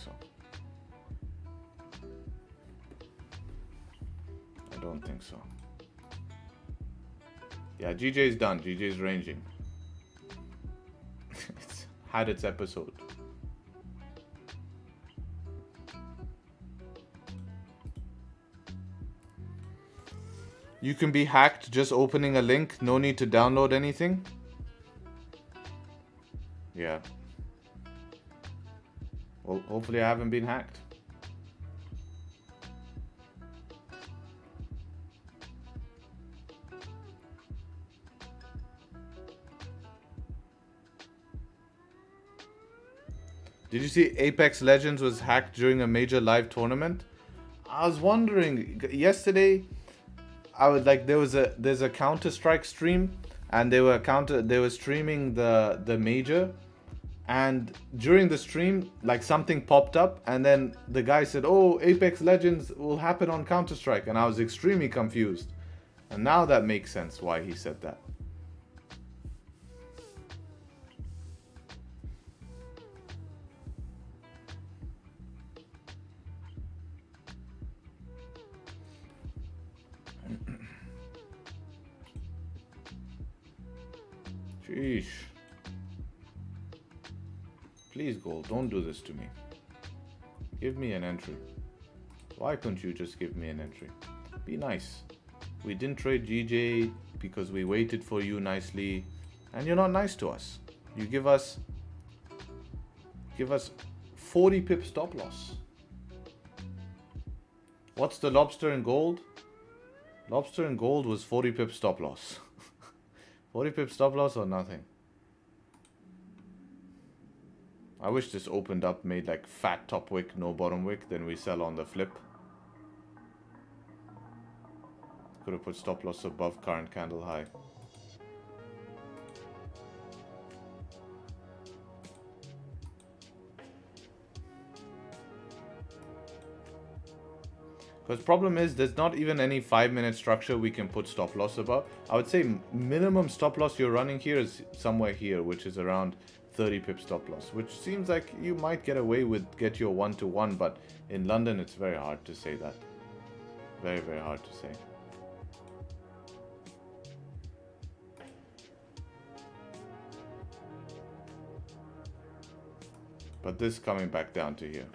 so. Yeah, GJ's done. GJ's ranging. It's had its episode. You can be hacked just opening a link. No need to download anything. Yeah. Well, hopefully I haven't been hacked. Did you see Apex Legends was hacked during a major live tournament? I was wondering yesterday. I was like, there's a Counter-Strike stream, and they were streaming the major, and during the stream, like something popped up, and then the guy said, "Oh, Apex Legends will happen on Counter-Strike," and I was extremely confused, and now that makes sense why he said that. Sheesh. Please, gold, don't do this to me. Give me an entry. Why couldn't you just give me an entry? Be nice. We didn't trade GJ because we waited for you nicely, and you're not nice to us. You give us 40 pip stop loss. What's the lobster in gold? Lobster in gold was 40 pip stop loss. 40 pip stop loss or nothing. I wish this opened up, made like fat top wick, no bottom wick, then we sell on the flip. Could have put stop loss above current candle high. Because problem is, there's not even any 5-minute structure we can put stop loss above. I would say minimum stop loss you're running here is somewhere here, which is around 30 pip stop loss, which seems like you might get away with, get your 1-to-1, but in London it's very hard to say that. Very, very hard to say. But this coming back down to here.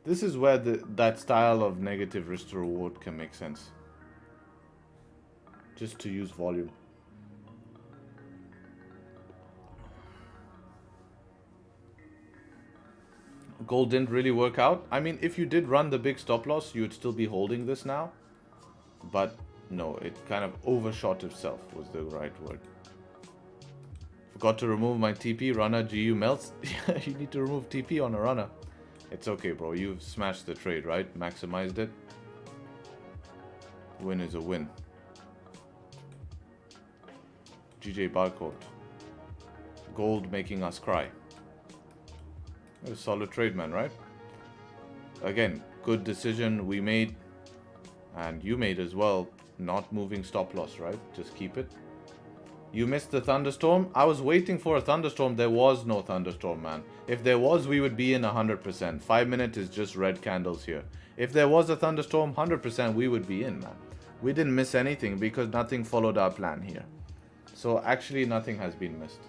This is where that style of negative risk to reward can make sense. Just to use volume. Gold didn't really work out. I mean, if you did run the big stop loss, you'd still be holding this now. But no, it kind of overshot itself was the right word. Forgot to remove my TP. Runner GU melts. You need to remove TP on a runner. It's okay, bro. You've smashed the trade, right? Maximized it. Win is a win. GJ barcode. Gold making us cry. A solid trade, man, right? Again, good decision we made. And you made as well. Not moving stop loss, right? Just keep it. You missed the thunderstorm. I was waiting for a thunderstorm. There was no thunderstorm, man. If there was, we would be in 100%. 5 minutes is just red candles here. If there was a thunderstorm, 100% we would be in, man. We didn't miss anything because nothing followed our plan here. So actually nothing has been missed.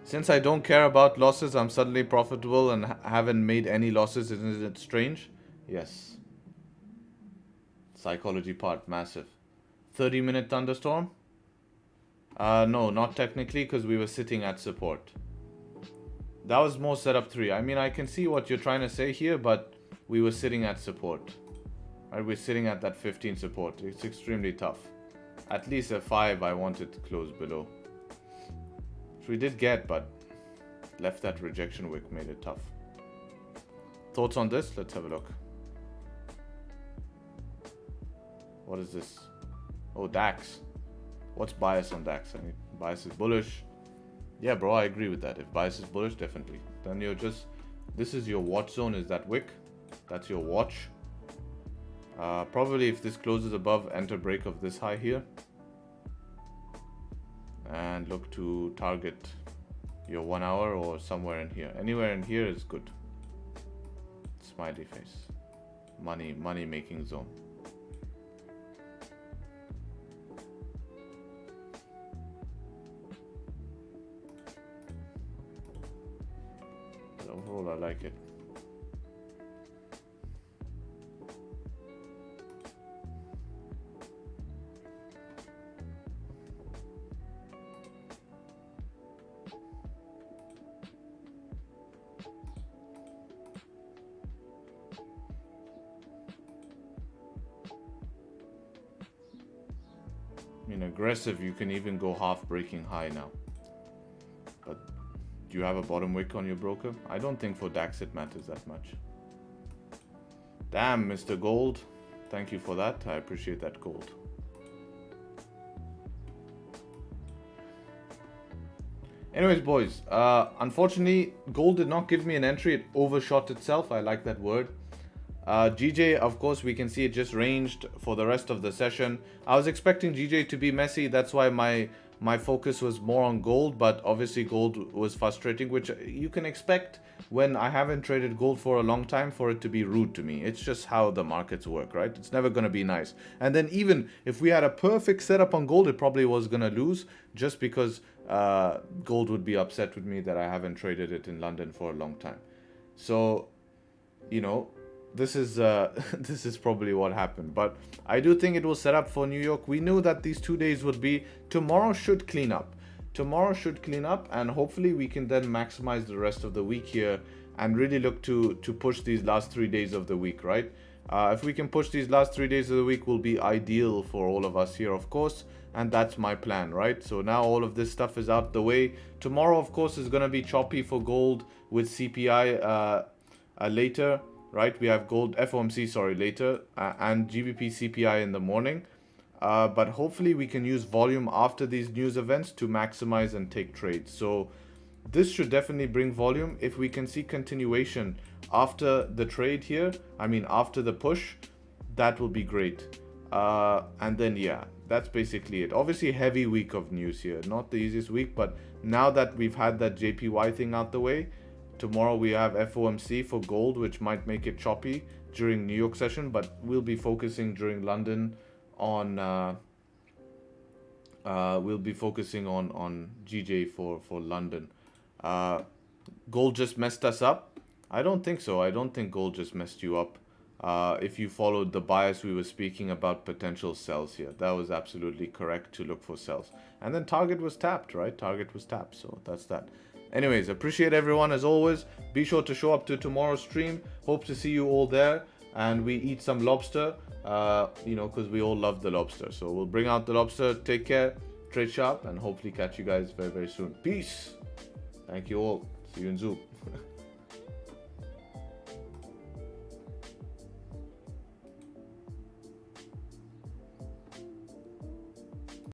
Since I don't care about losses, I'm suddenly profitable and haven't made any losses. Isn't it strange? Yes. Psychology part, massive. 30-minute thunderstorm? No, not technically, because we were sitting at support. That was more setup 3. I mean, I can see what you're trying to say here, but we were sitting at support. Right, we're sitting at that 15 support. It's extremely tough. At least a 5 I wanted to close below. Which we did get, but left that rejection wick, made it tough. Thoughts on this? Let's have a look. What is this? Oh, DAX. What's bias on DAX? I mean, bias is bullish. Yeah, bro, I agree with that. If bias is bullish, definitely. Then you're just... This is your watch zone, is that wick. That's your watch. Probably if this closes above, enter break of this high here. And look to target your 1 hour or somewhere in here. Anywhere in here is good. Smiley face. Money making zone. But overall, I like it. I mean, aggressive, you can even go half breaking high now. But do you have a bottom wick on your broker? I don't think for DAX it matters that much. Damn, Mr. Gold. Thank you for that. I appreciate that gold. Anyways, boys, unfortunately, gold did not give me an entry. It overshot itself. I like that word. GJ, of course, we can see it just ranged for the rest of the session. I was expecting GJ to be messy. That's why my focus was more on gold. But obviously, gold was frustrating, which you can expect when I haven't traded gold for a long time for it to be rude to me. It's just how the markets work, right? It's never going to be nice. And then even if we had a perfect setup on gold, it probably was going to lose just because gold would be upset with me that I haven't traded it in London for a long time. So, you know, this is probably what happened. But I do think it was set up for New York. We knew that these 2 days would be. Tomorrow should clean up. Tomorrow should clean up, and hopefully we can then maximize the rest of the week here and really look to push these last 3 days of the week, right? If we can push these last 3 days of the week, will be ideal for all of us here, of course. And that's my plan, right? So now all of this stuff is out the way. Tomorrow, of course, is going to be choppy for gold with CPI later, right? We have gold FOMC, sorry, later, and GBP CPI in the morning. But hopefully we can use volume after these news events to maximize and take trades. So this should definitely bring volume. If we can see continuation after the trade here, I mean after the push, that will be great. And then yeah, that's basically it. Obviously heavy week of news here, not the easiest week, but now that we've had that JPY thing out the way, tomorrow we have FOMC for gold, which might make it choppy during New York session, but we'll be focusing during London on GJ for London. Gold just messed us up. I don't think so. I don't think gold just messed you up. if you followed the bias we were speaking about potential sells here. That was absolutely correct to look for sells. And then target was tapped, right? Target was tapped. So that's that. Anyways, appreciate everyone as always. Be sure to show up to tomorrow's stream. Hope to see you all there. And we eat some lobster, because we all love the lobster. So we'll bring out the lobster. Take care. Trade sharp. And hopefully catch you guys very, very soon. Peace. Thank you all. See you in Zoom.